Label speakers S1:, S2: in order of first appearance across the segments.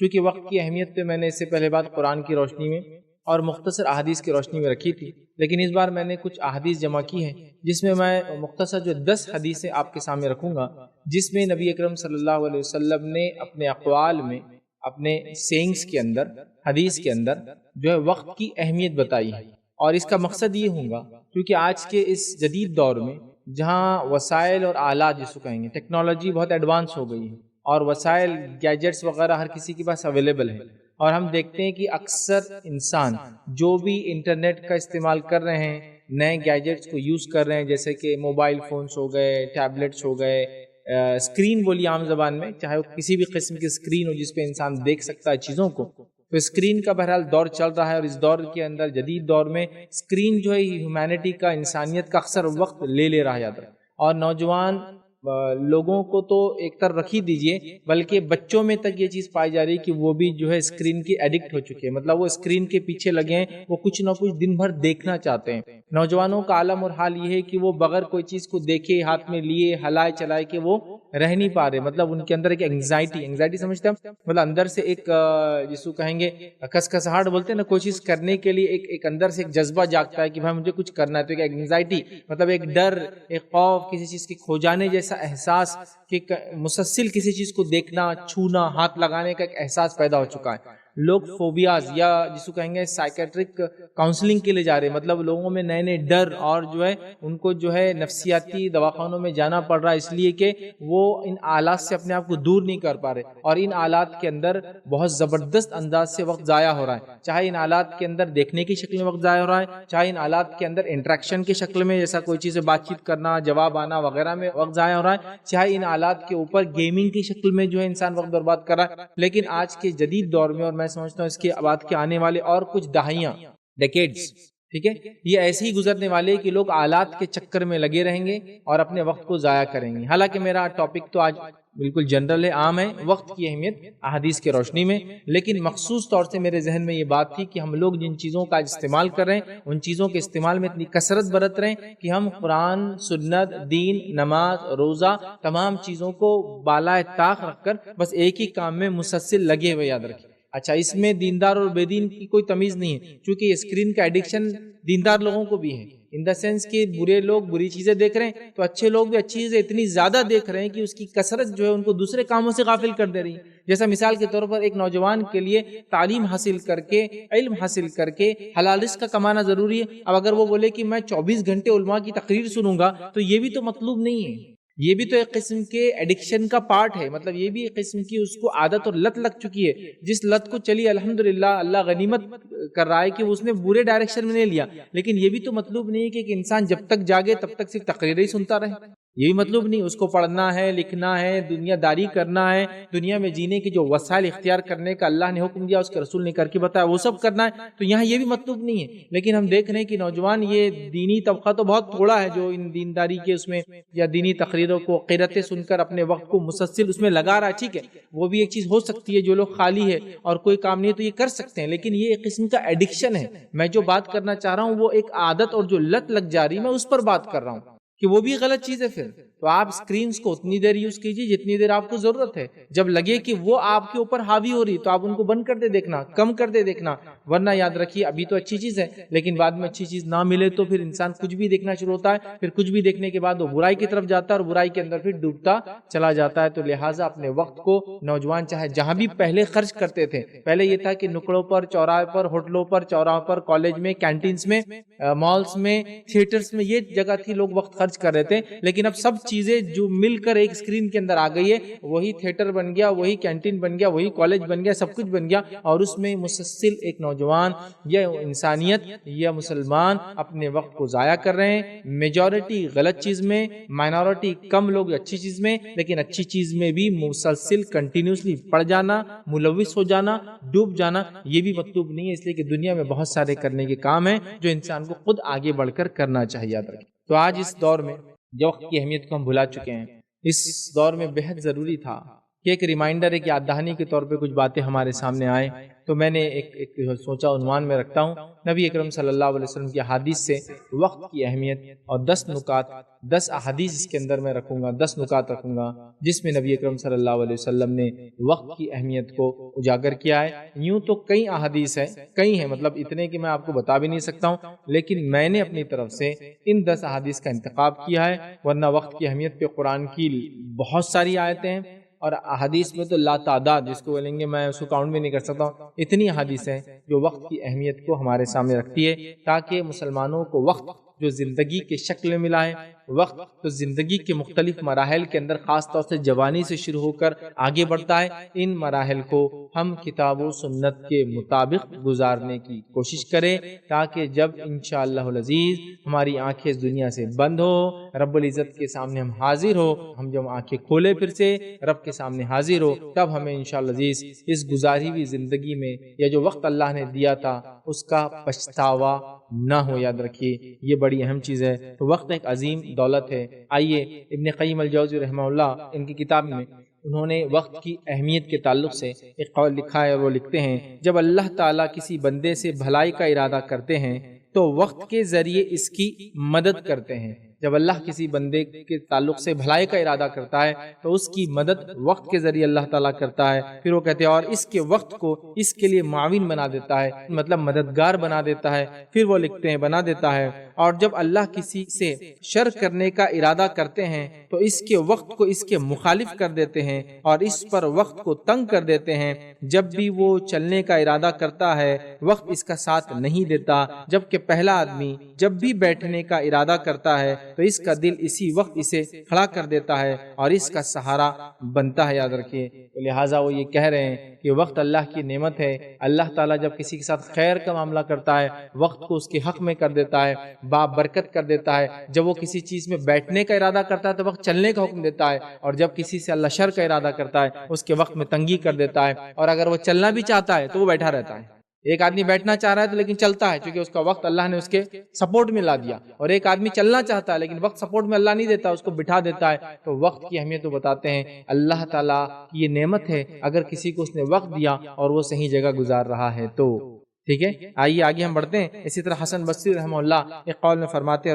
S1: چونکہ وقت کی اہمیت پہ میں نے اس سے پہلے بات قرآن کی روشنی میں اور مختصر احادیث کی روشنی میں رکھی تھی، لیکن اس بار میں نے کچھ احادیث جمع کی ہیں جس میں مختصر جو 10 حدیثیں آپ کے سامنے رکھوں گا، جس میں نبی اکرم صلی اللہ علیہ وسلم نے اپنے اقوال میں، اپنے سینگز کے اندر، حدیث کے اندر جو ہے وقت کی اہمیت بتائی ہے۔ اور اس کا مقصد یہ ہوگا کیونکہ آج کے اس جدید دور میں جہاں وسائل اور آلات جس کو کہیں گے، ٹیکنالوجی بہت ایڈوانس ہو گئی ہے اور وسائل، گیجٹس وغیرہ ہر کسی کے پاس اویلیبل ہیں، اور ہم دیکھتے ہیں کہ اکثر انسان جو بھی انٹرنیٹ کا استعمال کر رہے ہیں، نئے گیجٹس کو یوز کر رہے ہیں، جیسے کہ موبائل فونز ہو گئے، ٹیبلٹس ہو گئے، اسکرین بولی عام زبان میں، چاہے وہ کسی بھی قسم کی اسکرین ہو جس پہ انسان دیکھ سکتا ہے چیزوں کو، تو اسکرین کا بہرحال دور چل رہا ہے، اور اس دور کے اندر، جدید دور میں، اسکرین جو ہے ہیومینٹی کا، انسانیت کا اکثر وقت لے رہا ہے، اور نوجوان لوگوں کو تو ایک طرف رکھ ہی دیجئے، بلکہ بچوں میں تک یہ چیز پائی جا رہی ہے کہ وہ بھی جو ہے اسکرین کی ایڈکٹ ہو چکے ہیں، مطلب وہ اسکرین کے پیچھے لگے ہیں، وہ کچھ نہ کچھ دن بھر دیکھنا چاہتے ہیں۔ نوجوانوں کا عالم اور حال یہ ہے کہ وہ بغیر کوئی چیز کو دیکھے، ہاتھ میں لیے، ہلائے چلائے کہ وہ رہ نہیں پا رہے، مطلب ان کے اندر ایک انگزائٹی سمجھتے ہیں، مطلب اندر سے ایک جس کو کہیں گے کسکساہٹ بولتے ہیں نا، کوئی چیز کرنے کے لیے ایک اندر سے ایک جذبہ جاگتا ہے کہ بھائی مجھے کچھ کرنا ہے، تو ایک انگزائٹی، مطلب ایک ڈر، ایک خوف، کسی چیز کے کھو جانے جیسا احساس، کہ مسلسل کسی چیز کو دیکھنا، چھونا، ہاتھ لگانے کا ایک احساس پیدا ہو چکا ہے۔ لوگ فوبیاز یا جس کو کہیں گے سائیکیٹرک کاؤنسلنگ کے لیے جا رہے ہیں، مطلب لوگوں میں نئے ڈر، اور جو ہے ان کو جو ہے نفسیاتی دواخانوں میں جانا پڑ رہا ہے، اس لیے کہ وہ ان آلات سے اپنے آپ کو دور نہیں کر پا رہے، اور ان آلات کے اندر بہت زبردست انداز سے وقت ضائع ہو رہا ہے، چاہے ان آلات کے اندر دیکھنے کی شکل میں وقت ضائع ہو رہا ہے، چاہے ان آلات کے اندر انٹریکشن کی شکل میں، جیسا کوئی چیز سے بات چیت کرنا، جواب آنا وغیرہ میں وقت ضائع ہو رہا ہے، چاہے ان آلات کے اوپر گیمنگ کی شکل میں جو ہے انسان وقت برباد کر رہا ہے۔ لیکن آج کے جدید دور میں، اور میں سمجھتا ہوں اس کے بعد کے آنے والے اور کچھ دہائیاں، ڈیکیڈز، ٹھیک ہے، یہ ایسے ہی گزرنے والے کہ لوگ آلات کے چکر میں لگے رہیں گے اور اپنے وقت کو ضائع کریں گے۔ حالانکہ میرا ٹاپک تو آج بالکل جنرل ہے، عام ہے، وقت کی اہمیت احادیث کی روشنی میں، لیکن مخصوص طور سے میرے ذہن میں یہ بات تھی کہ ہم لوگ جن چیزوں کا استعمال کر رہے ہیں، ان چیزوں کے استعمال میں اتنی کثرت برت رہے ہیں کہ ہم قرآن، سنت، دین، نماز، روزہ، تمام چیزوں کو بالائے طاق رکھ کر بس ایک ہی کام میں مسلسل لگے ہوئے، یاد رکھیں۔ اچھا، اس میں دیندار اور بے دین کی کوئی تمیز نہیں ہے، چونکہ اسکرین کا ایڈکشن دیندار لوگوں کو بھی ہے، ان دا سینس کہ برے لوگ بری چیزیں دیکھ رہے ہیں تو اچھے لوگ بھی اچھی چیزیں اتنی زیادہ دیکھ رہے ہیں کہ اس کی کثرت جو ہے ان کو دوسرے کاموں سے غافل کر دے رہی ہے۔ جیسا مثال کے طور پر ایک نوجوان کے لیے تعلیم حاصل کر کے، علم حاصل کر کے حلال رزق کا کمانا ضروری ہے، اب اگر وہ بولے کہ میں 24 گھنٹے علماء کی تقریر سنوں گا تو یہ بھی تو مطلوب نہیں ہے، یہ بھی تو ایک قسم کے ایڈکشن کا پارٹ ہے، مطلب یہ بھی ایک قسم کی اس کو عادت اور لت لگ چکی ہے، جس لت کو چلی الحمدللہ اللہ غنیمت کر رہا ہے کہ اس نے برے ڈائریکشن میں نہیں لیا، لیکن یہ بھی تو مطلوب نہیں ہے کہ انسان جب تک جاگے تب تک صرف تقریریں ہی سنتا رہے، یہ بھی مطلوب نہیں، اس کو پڑھنا ہے، لکھنا ہے، دنیا داری کرنا ہے، دنیا میں جینے کے جو وسائل اختیار کرنے کا اللہ نے حکم دیا، اس کے رسول نے کر کے بتایا، وہ سب کرنا ہے، تو یہاں یہ بھی مطلوب نہیں ہے۔ لیکن ہم دیکھ رہے ہیں کہ نوجوان، یہ دینی طبقہ تو بہت تھوڑا ہے جو ان دینداری کے اس میں یا دینی تقریروں کو، قراتیں سن کر اپنے وقت کو مسلسل اس میں لگا رہا ہے، ٹھیک ہے، وہ بھی ایک چیز ہو سکتی ہے، جو لوگ خالی ہے اور کوئی کام نہیں ہے تو یہ کر سکتے ہیں، لیکن یہ ایک قسم کا ایڈکشن ہے۔ میں جو بات کرنا چاہ رہا ہوں وہ ایک عادت اور جو لت لگ جا رہی ہے، میں اس پر بات کر رہا ہوں کہ وہ بھی غلط چیز ہے۔ پھر تو آپ اسکرینز کو اتنی دیر یوز کیجیے جتنی دیر آپ کو ضرورت ہے، جب لگے کہ وہ آپ کے اوپر حاوی ہو رہی تو آپ ان کو بند کر دے دیکھنا، کم کر دے دیکھنا، ورنہ یاد رکھیے ابھی تو اچھی چیز ہے لیکن بعد میں اچھی چیز نہ ملے تو پھر انسان کچھ بھی دیکھنا شروع ہوتا ہے، پھر کچھ بھی دیکھنے کے بعد وہ برائی کی طرف جاتا ہے اور برائی کے اندر پھر ڈوبتا چلا جاتا ہے۔ تو لہٰذا اپنے وقت کو نوجوان چاہے جہاں بھی پہلے خرچ کرتے تھے، پہلے یہ تھا کہ نکڑوں پر، چوراہے پر، ہوٹلوں پر، چوراہوں پر، کالج میں، کینٹینز میں، مالز میں، تھیٹرز میں، یہ جگہ تھی لوگ وقت خرچ کر رہے تھے، لیکن اب سب چیزیں جو مل کر ایک اسکرین کے اندر آ گئی ہے، وہی تھیٹر بن گیا، وہی کینٹین بن گیا، وہی کالج بن گیا، سب کچھ بن گیا، اور اس میں مسلسل ایک نوجوان یا انسانیت یا مسلمان اپنے وقت کو ضائع کر رہے ہیں، میجورٹی غلط چیز میں، مائنورٹی کم لوگ اچھی چیز میں، لیکن اچھی چیز میں بھی مسلسل کنٹینیوسلی پڑ جانا، ملوث ہو جانا، ڈوب جانا، یہ بھی مطلوب نہیں ہے، اس لیے کہ دنیا میں بہت سارے کرنے کے کام ہیں جو انسان کو خود آگے بڑھ کر کرنا چاہیے۔ تو آج اس دور میں جو وقت کی اہمیت کو ہم بھلا چکے ہیں، اس دور میں بہت ضروری تھا کہ ایک ریمائنڈر، ایک یاد دہانی کے طور پہ کچھ باتیں ہمارے سامنے آئیں۔ تو تو میں نے ایک سوچا عنوان میں رکھتا ہوں، نبی اکرم صلی اللہ علیہ وسلم کی احادیث سے وقت کی اہمیت، اور 10 نکات، 10 احادیث اس کے اندر میں رکھوں گا، 10 نکات رکھوں گا جس میں نبی اکرم صلی اللہ علیہ وسلم نے وقت کی اہمیت کو اجاگر کیا ہے۔ یوں تو کئی احادیث ہیں، کئی ہیں، مطلب اتنے کہ میں آپ کو بتا بھی نہیں سکتا ہوں، لیکن میں نے اپنی طرف سے ان 10 احادیث کا انتخاب کیا ہے، ورنہ وقت کی اہمیت پہ قرآن کی بہت ساری آیتیں ہیں، اور احادیث میں تو لا تعداد، جس کو بولیں گے میں اس کو کاؤنٹ بھی نہیں کر سکتا ہوں، اتنی احادیث ہیں جو وقت کی اہمیت کو ہمارے سامنے رکھتی ہے، تاکہ مسلمانوں کو وقت جو زندگی کے شکل میں ملا ہے، وقت تو زندگی کے مختلف مراحل کے اندر خاص طور سے جوانی سے شروع ہو کر آگے بڑھتا ہے، ان مراحل کو ہم کتاب و سنت کے مطابق گزارنے کی کوشش کریں، تاکہ جب انشاءاللہ العزیز ہماری آنکھیں اس دنیا سے بند ہو، رب العزت کے سامنے ہم حاضر ہو، ہم جب آنکھیں کھولے پھر سے رب کے سامنے حاضر ہو، تب ہمیں انشاءاللہ العزیز اس گزاری ہوئی زندگی میں یا جو وقت اللہ نے دیا تھا اس کا پچھتاوا نہ ہو۔ یاد رکھیے یہ بڑی اہم چیز ہے۔ تو وقت ایک عظیم دولت ہے۔ آئیے ابن قیم الجوزی رحمہ اللہ، ان کی کتاب میں انہوں نے وقت کی اہمیت کے تعلق سے ایک قول لکھا ہے، اور وہ لکھتے ہیں، جب اللہ تعالیٰ کسی بندے سے بھلائی کا ارادہ کرتے ہیں تو وقت کے ذریعے اس کی مدد کرتے ہیں۔ جب اللہ کسی بندے کے تعلق سے بھلائی کا ارادہ کرتا ہے تو اس کی مدد وقت کے ذریعے اللہ تعالیٰ کرتا ہے۔ پھر وہ کہتے ہیں اور اس کے وقت کو اس کے لیے معاون بنا دیتا ہے، مطلب مددگار بنا دیتا ہے۔ پھر وہ لکھتے ہیں بنا دیتا ہے، اور جب اللہ کسی سے شر کرنے کا ارادہ کرتے ہیں تو اس کے وقت کو اس کے مخالف کر دیتے ہیں اور اس پر وقت کو تنگ کر دیتے ہیں۔ جب بھی وہ چلنے کا ارادہ کرتا ہے وقت اس کا ساتھ نہیں دیتا، جبکہ پہلا آدمی جب بھی بیٹھنے کا ارادہ کرتا ہے تو اس کا دل اسی وقت اسے کھڑا کر دیتا ہے اور اس کا سہارا بنتا ہے۔ یاد رکھیے، لہٰذا وہ یہ کہہ رہے ہیں کہ وقت اللہ کی نعمت ہے۔ اللہ تعالیٰ جب کسی کے ساتھ خیر کا معاملہ کرتا ہے وقت کو اس کے حق میں کر دیتا ہے، بابرکت کر دیتا ہے۔ جب وہ کسی چیز میں بیٹھنے کا ارادہ کرتا ہے تو وقت چلنے کا حکم دیتا ہے، اور جب کسی سے اللہ شر کا ارادہ کرتا ہے اس کے وقت میں تنگی کر دیتا ہے، اور اگر وہ چلنا بھی چاہتا ہے تو وہ بیٹھا رہتا ہے۔ ایک آدمی بیٹھنا چاہ رہا ہے تو لیکن چلتا ہے، چونکہ اس کا وقت اللہ نے اس کے سپورٹ میں لا دیا، اور ایک آدمی چلنا چاہتا ہے لیکن وقت سپورٹ میں اللہ نہیں دیتا، اس کو بٹھا دیتا ہے۔ تو وقت کی اہمیت تو بتاتے ہیں، اللہ تعالیٰ کی یہ نعمت ہے اگر کسی کو اس نے وقت دیا اور وہ صحیح جگہ گزار رہا ہے تو۔ ٹھیک ہے، آئیے آگے ہم بڑھتے ہیں۔ اسی طرح حسن بصری رحمہ اللہ ایک قول میں فرماتے ہیں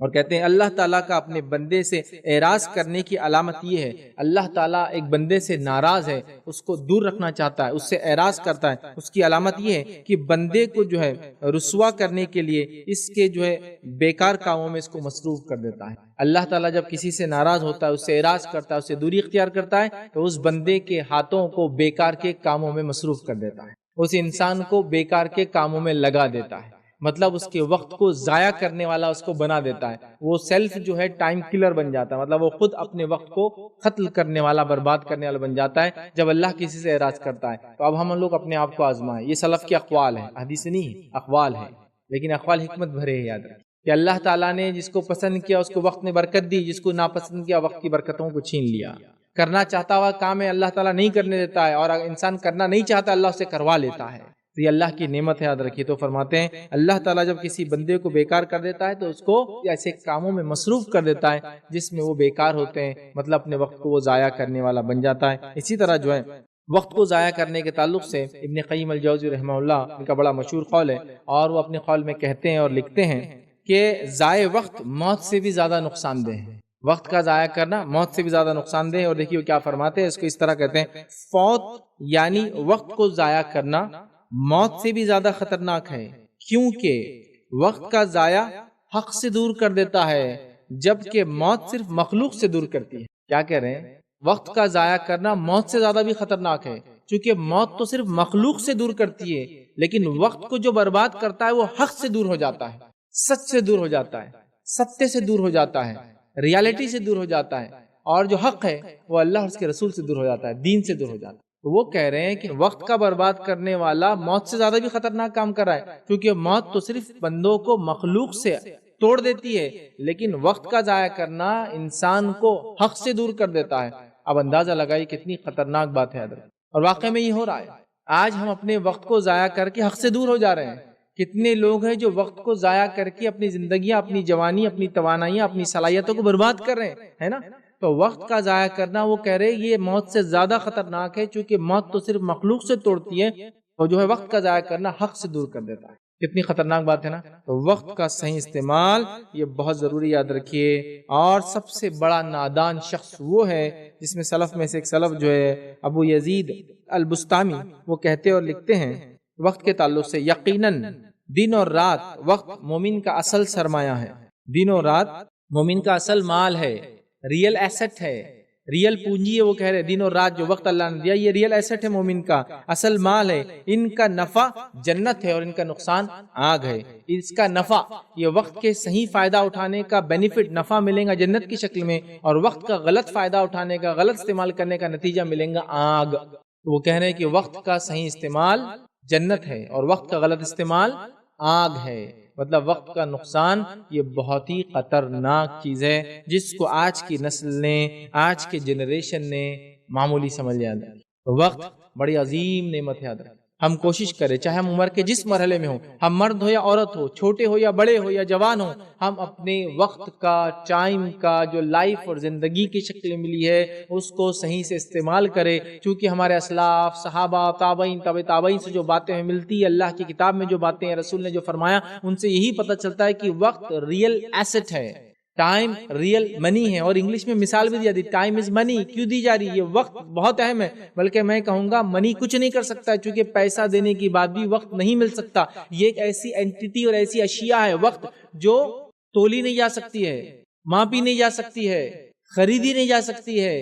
S1: اور کہتے ہیں اللہ تعالیٰ کا اپنے بندے سے اعراض کرنے کی علامت یہ ہے، اللہ تعالیٰ ایک بندے سے ناراض ہے، اس کو دور رکھنا چاہتا ہے، اس سے اعراض کرتا ہے، اس کی علامت یہ ہے کہ بندے کو جو ہے رسوا کرنے کے لیے اس کے جو ہے بیکار کاموں میں اس کو مصروف کر دیتا ہے۔ اللہ تعالیٰ جب کسی سے ناراض ہوتا ہے، اس سے اعراض کرتا ہے، اس سے دوری اختیار کرتا ہے، تو اس بندے کے ہاتھوں کو بیکار کے کاموں میں مصروف کر دیتا ہے، اس انسان کو بیکار کے کاموں میں لگا دیتا ہے، مطلب اس کے وقت کو ضائع کرنے والا اس کو بنا دیتا ہے۔ وہ سیلف جو ہے ٹائم کلر بن جاتا ہے، مطلب وہ خود اپنے وقت کو قتل کرنے والا، برباد کرنے والا بن جاتا ہے جب اللہ کسی سے اعراض کرتا ہے۔ تو اب ہم لوگ اپنے آپ کو آزمائیں، یہ سلف کے اقوال ہیں، حدیث نہیں ہے، اقوال ہیں، لیکن اقوال حکمت بھرے ہیں۔ یاد رکھیں کہ اللہ تعالیٰ نے جس کو پسند کیا اس کو وقت نے برکت دی، جس کو ناپسند کیا وقت کی برکتوں کو چھین لیا۔ کرنا چاہتا ہوا کام ہے اللہ تعالیٰ نہیں کرنے دیتا ہے، اور انسان کرنا نہیں چاہتا اللہ اسے کروا لیتا ہے۔ تو یہ اللہ کی نعمت ہے، یاد رکھیے۔ تو فرماتے ہیں اللہ تعالیٰ جب کسی بندے کو بیکار کر دیتا ہے تو اس کو ایسے کاموں میں مصروف کر دیتا ہے جس میں وہ بیکار ہوتے ہیں، مطلب اپنے وقت کو وہ ضائع کرنے والا بن جاتا ہے۔ اسی طرح جو ہے وقت کو ضائع کرنے کے تعلق سے ابن قیم الجوزی رحمہ اللہ ان کا بڑا مشہور قول ہے، اور وہ اپنے قول میں کہتے ہیں اور لکھتے ہیں کہ ضائع وقت موت سے بھی زیادہ نقصان دہ ہے۔ وقت کا ضائع کرنا موت سے بھی زیادہ نقصان دہ ہے۔ اور دیکھیے وہ کیا فرماتے ہیں، اس کو اس طرح کہتے ہیں، فوت یعنی وقت کو ضائع کرنا موت سے بھی زیادہ خطرناک ہے، کیونکہ وقت کا ضائع حق سے دور کر دیتا ہے، جبکہ موت صرف مخلوق سے دور کرتی ہے۔ کیا کہہ رہے ہیں؟ وقت کا ضائع کرنا موت سے زیادہ بھی خطرناک ہے، چونکہ موت تو صرف مخلوق سے دور کرتی ہے، لیکن وقت کو جو برباد کرتا ہے وہ حق سے دور ہو جاتا ہے، سچ سے دور ہو جاتا ہے، ستے سے دور ہو جاتا ہے، ریالٹی سے دور ہو جاتا ہے، اور جو حق ہے وہ اللہ اور اس کے رسول سے دور ہو جاتا ہے، دین سے دور ہو جاتا ہے۔ تو وہ کہہ رہے ہیں کہ وقت کا برباد کرنے والا موت سے زیادہ بھی خطرناک کام کر رہا ہے، کیونکہ موت تو صرف بندوں کو مخلوق سے توڑ دیتی ہے، لیکن وقت کا ضائع کرنا انسان کو حق سے دور کر دیتا ہے۔ اب اندازہ لگائیے کتنی خطرناک بات ہے، اور واقع میں یہ ہو رہا ہے۔ آج ہم اپنے وقت کو ضائع کر کے حق سے دور ہو جا رہے ہیں۔ کتنے لوگ ہیں جو وقت کو ضائع کر کے اپنی زندگیاں، اپنی جوانی، اپنی توانائیاں، اپنی صلاحیتوں کو برباد کر رہے ہیں، ہے نا؟ تو وقت کا ضائع کرنا وہ کہہ رہے یہ موت سے زیادہ خطرناک ہے، چونکہ موت تو صرف مخلوق سے توڑتی ہے، تو جو ہے وقت کا ضائع کرنا حق سے دور کر دیتا ہے۔ کتنی خطرناک بات ہے نا۔ تو وقت کا صحیح استعمال یہ بہت ضروری، یاد رکھیے۔ اور سب سے بڑا نادان شخص وہ ہے جس میں سلف میں سے ایک سلف جو ہے ابو یزید البستامی، وہ کہتے اور لکھتے ہیں وقت کے تعلق سے، یقیناً دن اور رات وقت مومن کا اصل سرمایہ ہے۔ دن اور رات مومن کا اصل مال ہے، ریئل ایسٹ ہے، ریئل پونجی ہے۔ وہ کہہ رہے دن اور رات جو وقت اللہ نے دیا یہ ریئل ایسٹ ہے، مومن کا اصل مال ہے۔ ان کا نفع جنت ہے اور ان کا نقصان آگ ہے۔ اس کا نفع یہ وقت کے صحیح فائدہ اٹھانے کا بینیفٹ، نفع ملے گا جنت کی شکل میں، اور وقت کا غلط فائدہ اٹھانے کا، غلط استعمال کرنے کا نتیجہ ملے گا آگ۔ تو وہ کہہ رہے ہیں کہ وقت کا صحیح استعمال جنت ہے اور وقت کا غلط استعمال آگ ہے۔ مطلب وقت کا نقصان یہ بہت ہی خطرناک چیز ہے جس کو آج کی نسل نے، آج کے جنریشن نے معمولی سمجھ لیا ہے۔ وقت بڑی عظیم نعمت ہے۔ ہم کوشش کریں، چاہے ہم عمر کے جس مرحلے میں ہوں، ہم مرد ہو یا عورت ہو، چھوٹے ہو یا بڑے ہو یا جوان ہو، ہم اپنے وقت کا، ٹائم کا جو لائف اور زندگی کی شکل ملی ہے اس کو صحیح سے استعمال کرے۔ چونکہ ہمارے اسلاف، صحابہ، تابعین، تابع تابعین سے جو باتیں ہمیں ملتی ہے، اللہ کی کتاب میں جو باتیں ہیں، رسول نے جو فرمایا، ان سے یہی پتہ چلتا ہے کہ وقت ریئل ایسٹ ہے، ٹائم ریئل منی ہے۔ اور انگلش میں مثال بھی دیا دی، ٹائم از منی کیوں دی جا رہی ہے؟ یہ وقت بہت اہم ہے، بلکہ میں کہوں گا منی کچھ نہیں کر سکتا ہے، چونکہ پیسہ دینے کی بعد بھی وقت نہیں مل سکتا۔ یہ ایک ایسی اینٹیٹی اور ایسی اشیاء ہے وقت جو تولی نہیں جا سکتی ہے، ماپی نہیں جا سکتی ہے، خریدی نہیں جا سکتی ہے،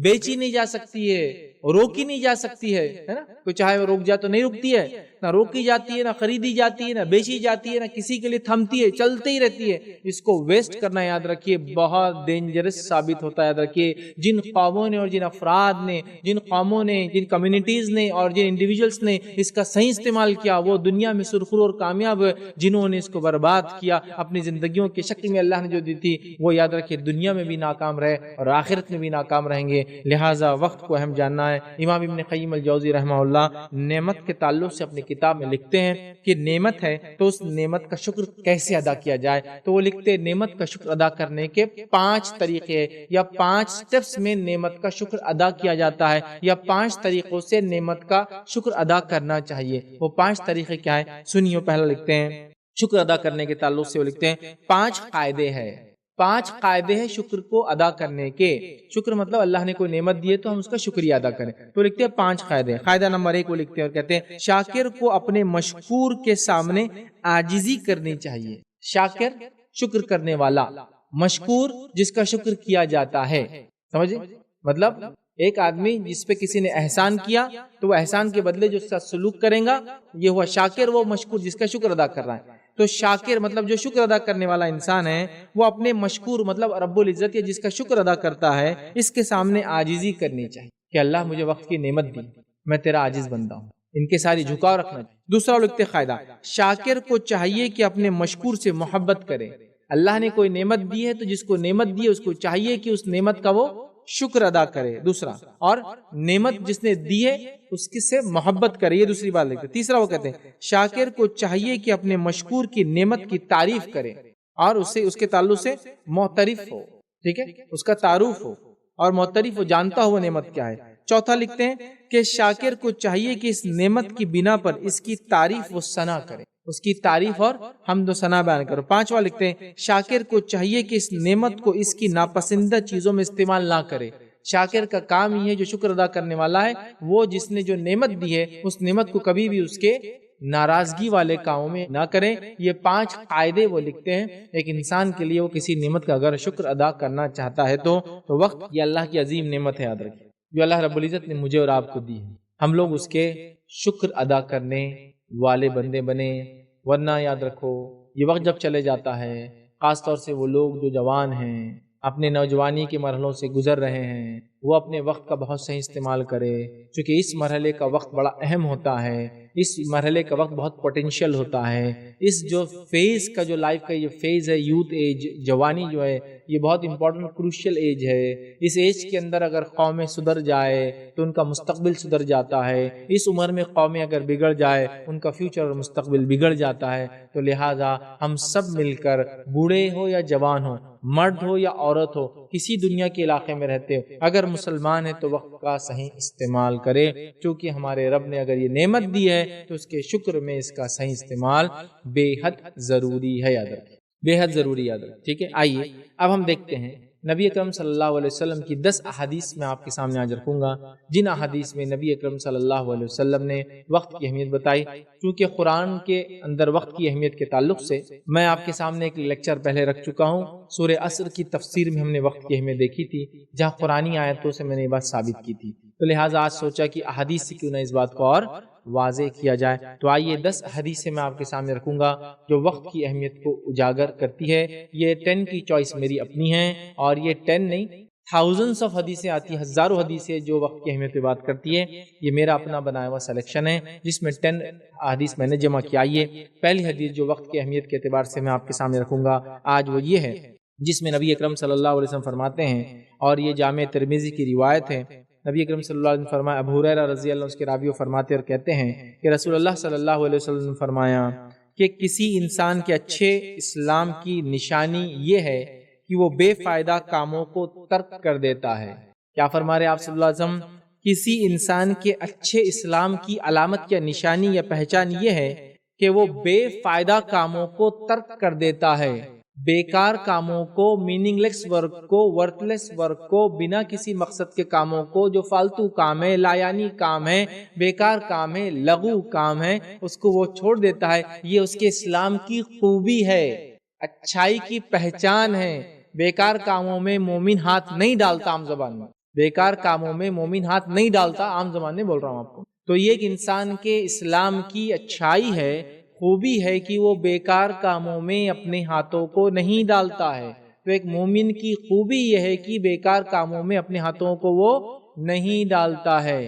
S1: بیچی نہیں جا سکتی ہے، روکی نہیں جا سکتی ہے نا؟ کوئی چاہے وہ روک جائے تو نہیں رکتی ہے، نہ روکی جاتی ہے، نہ خریدی جاتی ہے، نہ بیچی جاتی ہے، نہ کسی کے لیے تھمتی ہے، چلتی ہی رہتی ہے۔ اس کو ویسٹ کرنا یاد رکھیے بہت ڈینجرس ثابت ہوتا ہے۔ یاد رکھیے جن قوموں نے اور جن افراد نے، جن قوموں نے، جن کمیونٹیز نے اور جن انڈیویجولز نے اس کا صحیح استعمال کیا وہ دنیا میں سرخرو اور کامیاب ہوئے۔ جنہوں نے اس کو برباد کیا اپنی زندگیوں کی شکل میں اللہ نے جو دی تھی، وہ یاد رکھیے دنیا میں بھی ناکام رہے اور آخرت میں بھی ناکام رہیں گے۔ لہٰذا وقت کو اہم جاننا ہے۔ امام ابن قیم الجوزی رحمہ اللہ نعمت کے تعلق سے اپنی کتاب میں لکھتے ہیں کہ نعمت ہے تو اس نعمت کا شکر کیسے ادا کیا جائے، تو وہ لکھتے ہیں نعمت کا شکر ادا کرنے کے 5 طریقے یا 5 سٹیپس میں نعمت کا شکر ادا کیا جاتا ہے، یا 5 طریقوں سے نعمت کا شکر ادا کرنا چاہیے۔ وہ 5 طریقے کیا ہے سنیو۔ پہلا لکھتے ہیں شکر ادا کرنے کے تعلق سے، وہ لکھتے ہیں 5 قاعدے ہیں، 5 قاعدے ہیں شکر کو ادا کرنے کے۔ شکر مطلب اللہ نے کوئی نعمت دی ہے تو ہم اس کا شکریہ ادا کریں، تو لکھتے ہیں 5 قاعدے۔ قاعدہ نمبر 1 وہ لکھتے ہیں اور کہتے ہیں شاکر کو اپنے مشکور کے سامنے عاجزی کرنی چاہیے۔ شاکر شکر کرنے والا، مشکور جس کا شکر کیا جاتا ہے۔ سمجھے؟ مطلب ایک آدمی جس پہ کسی نے احسان کیا تو وہ احسان کے بدلے جو اس کا سلوک کرے گا یہ ہوا شاکر، وہ مشکور جس کا شکر ادا کر رہا ہے۔ تو شاکر مطلب جو شکر ادا کرنے والا انسان ہے وہ اپنے مشکور مطلب رب العزت جس کا شکر ادا کرتا ہے اس کے سامنے عاجزی کرنی چاہیے کہ اللہ مجھے وقت کی نعمت دی، میں تیرا عاجز بندہ ہوں، ان کے ساری جھکاؤ رکھنا چاہیے۔ دوسرا لکھتے قاعدہ، شاکر کو چاہیے کہ اپنے مشکور سے محبت کرے۔ اللہ نے کوئی نعمت دی ہے تو جس کو نعمت دی ہے اس کو چاہیے کہ اس نعمت کا وہ شکر ادا کرے، دوسرا، اور نعمت جس نے دی ہے اس کی سے محبت کرے، یہ دوسری بات لکھتے ہیں۔ تیسرا وہ کہتے ہیں شاکر کو چاہیے کہ اپنے مشکور کی نعمت کی تعریف کرے اور اس کے تعلق سے معترف ہو، ٹھیک ہے، اس کا تعارف ہو اور معترف ہو، جانتا ہو وہ نعمت کیا ہے۔ چوتھا لکھتے ہیں کہ شاکر کو چاہیے کہ اس نعمت کی بنا پر اس کی تعریف و ثنا کرے، اس کی تعریف اور حمد و ثنا بیان کرو۔ پانچواں لکھتے ہیں شاکر کو چاہیے کہ اس نعمت کو اس کی ناپسندہ چیزوں میں استعمال نہ کرے۔ شاکر کا کام یہ ہے جو شکر ادا کرنے والا ہے وہ جس نے جو نعمت دی ہے اس نعمت کو کبھی بھی اس کے ناراضگی والے کاموں میں نہ کریں۔ یہ 5 قاعدے وہ لکھتے ہیں ایک انسان کے لیے، وہ کسی نعمت کا اگر شکر ادا کرنا چاہتا ہے تو وقت یہ اللہ کی عظیم نعمت ہے، یاد رکھیں، جو اللہ رب العزت نے مجھے اور آپ کو دی ہے۔ ہم لوگ اس کے شکر ادا کرنے والے بندے بنے، ورنہ یاد رکھو یہ وقت جب چلے جاتا ہے، خاص طور سے وہ لوگ جو جوان ہیں، اپنے نوجوانی کے مرحلوں سے گزر رہے ہیں، وہ اپنے وقت کا بہت صحیح استعمال کرے، چونکہ اس مرحلے کا وقت بڑا اہم ہوتا ہے، اس مرحلے کا وقت بہت پوٹینشیل ہوتا ہے۔ اس جو فیز کا جو لائف کا یہ فیز ہے، یوتھ ایج، جوانی جو ہے، یہ بہت امپورٹنٹ کروشل ایج ہے۔ اس ایج کے اندر اگر قومیں سدھر جائے تو ان کا مستقبل سدھر جاتا ہے، اس عمر میں قومیں اگر بگڑ جائے ان کا فیوچر اور مستقبل بگڑ جاتا ہے۔ تو لہٰذا ہم سب مل کر، بوڑھے ہو یا جوان ہو، مرد ہو یا عورت ہو، کسی دنیا کے علاقے میں رہتے ہو، اگر مسلمان ہے تو وقت کا صحیح استعمال کرے، چونکہ ہمارے رب نے اگر یہ نعمت دی ہے تو اس کے شکر میں اس کا صحیح استعمال بے حد ضروری ہے، یاد رکھیں، بے حد ضروری یاد رکھیں، ٹھیک ہے۔ آئیے اب ہم دیکھتے ہیں نبی اکرم صلی اللہ علیہ وسلم کی 10 احادیث میں آپ کے سامنے آج رکھوں گا، جن احادیث میں نبی اکرم صلی اللہ علیہ وسلم نے وقت کی اہمیت بتائی۔ کیونکہ قرآن کے اندر وقت کی اہمیت کے تعلق سے میں آپ کے سامنے ایک لیکچر پہلے رکھ چکا ہوں، سورہ عصر کی تفسیر میں ہم نے وقت کی اہمیت دیکھی تھی، جہاں قرآنی آیتوں سے میں نے یہ بات ثابت کی تھی، تو لہٰذا آج سوچا کہ احادیث سے کیوں نہ اس بات کو اور واضح کیا جائے۔ تو آئیے 10 حدیثیں میں آپ کے سامنے رکھوں گا جو وقت کی اہمیت کو اجاگر کرتی ہے۔ یہ 10 کی چوائس میری اپنی ہے، اور یہ 10 نہیں، thousands of حدیثیں آتی ہیں، ہزاروں حدیثیں جو وقت کی اہمیت پہ بات کرتی ہے۔ یہ میرا اپنا بنایا ہوا سلیکشن ہے جس میں 10 حدیث میں نے جمع کیا۔ آئیے پہلی حدیث جو وقت کی اہمیت کے اعتبار سے میں آپ کے سامنے رکھوں گا آج، وہ یہ ہے جس میں نبی اکرم صلی اللہ علیہ وسلم فرماتے ہیں، اور یہ جامع ترمذی کی روایت ہے۔ نبی اکرم صلی اللہ علیہ وسلم فرمایا، ابو ہریرہ رضی اللہ عنہ اس کے راوی فرماتے اور کہتے ہیں کہ رسول اللہ صلی اللہ علیہ وسلم نے فرمایا کہ کسی انسان کے اچھے اسلام کی نشانی یہ ہے کہ وہ بے فائدہ کاموں کو ترک کر دیتا ہے۔ کیا فرما رہے آپ صلی اللہ علیہ وسلم؟ کسی انسان کے اچھے اسلام کی علامت یا نشانی یا پہچان یہ ہے کہ وہ بے فائدہ کاموں کو ترک کر دیتا ہے، بیکار کاموں کو، میننگ لیس ورک کو، ورتھ لیس ورک کو، بنا کسی مقصد کے کاموں کو، جو فالتو کام ہے، لایانی کام ہے، بیکار کام ہے، لغو کام ہے، اس کو وہ چھوڑ دیتا ہے۔ یہ اس کے اسلام کی خوبی ہے، اچھائی کی پہچان ہے۔ بیکار کاموں میں مومن ہاتھ نہیں ڈالتا، عام زبان میں بیکار کاموں میں مومن ہاتھ نہیں ڈالتا، عام زبان میں بول رہا ہوں آپ کو۔ تو یہ ایک انسان کے اسلام کی اچھائی ہے، خوبی ہے کہ وہ بیکار کاموں میں اپنے ہاتھوں کو نہیں ڈالتا ہے۔ تو ایک مومن کی خوبی یہ ہے کہ بیکار کاموں میں اپنے ہاتھوں کو وہ نہیں ڈالتا ہے۔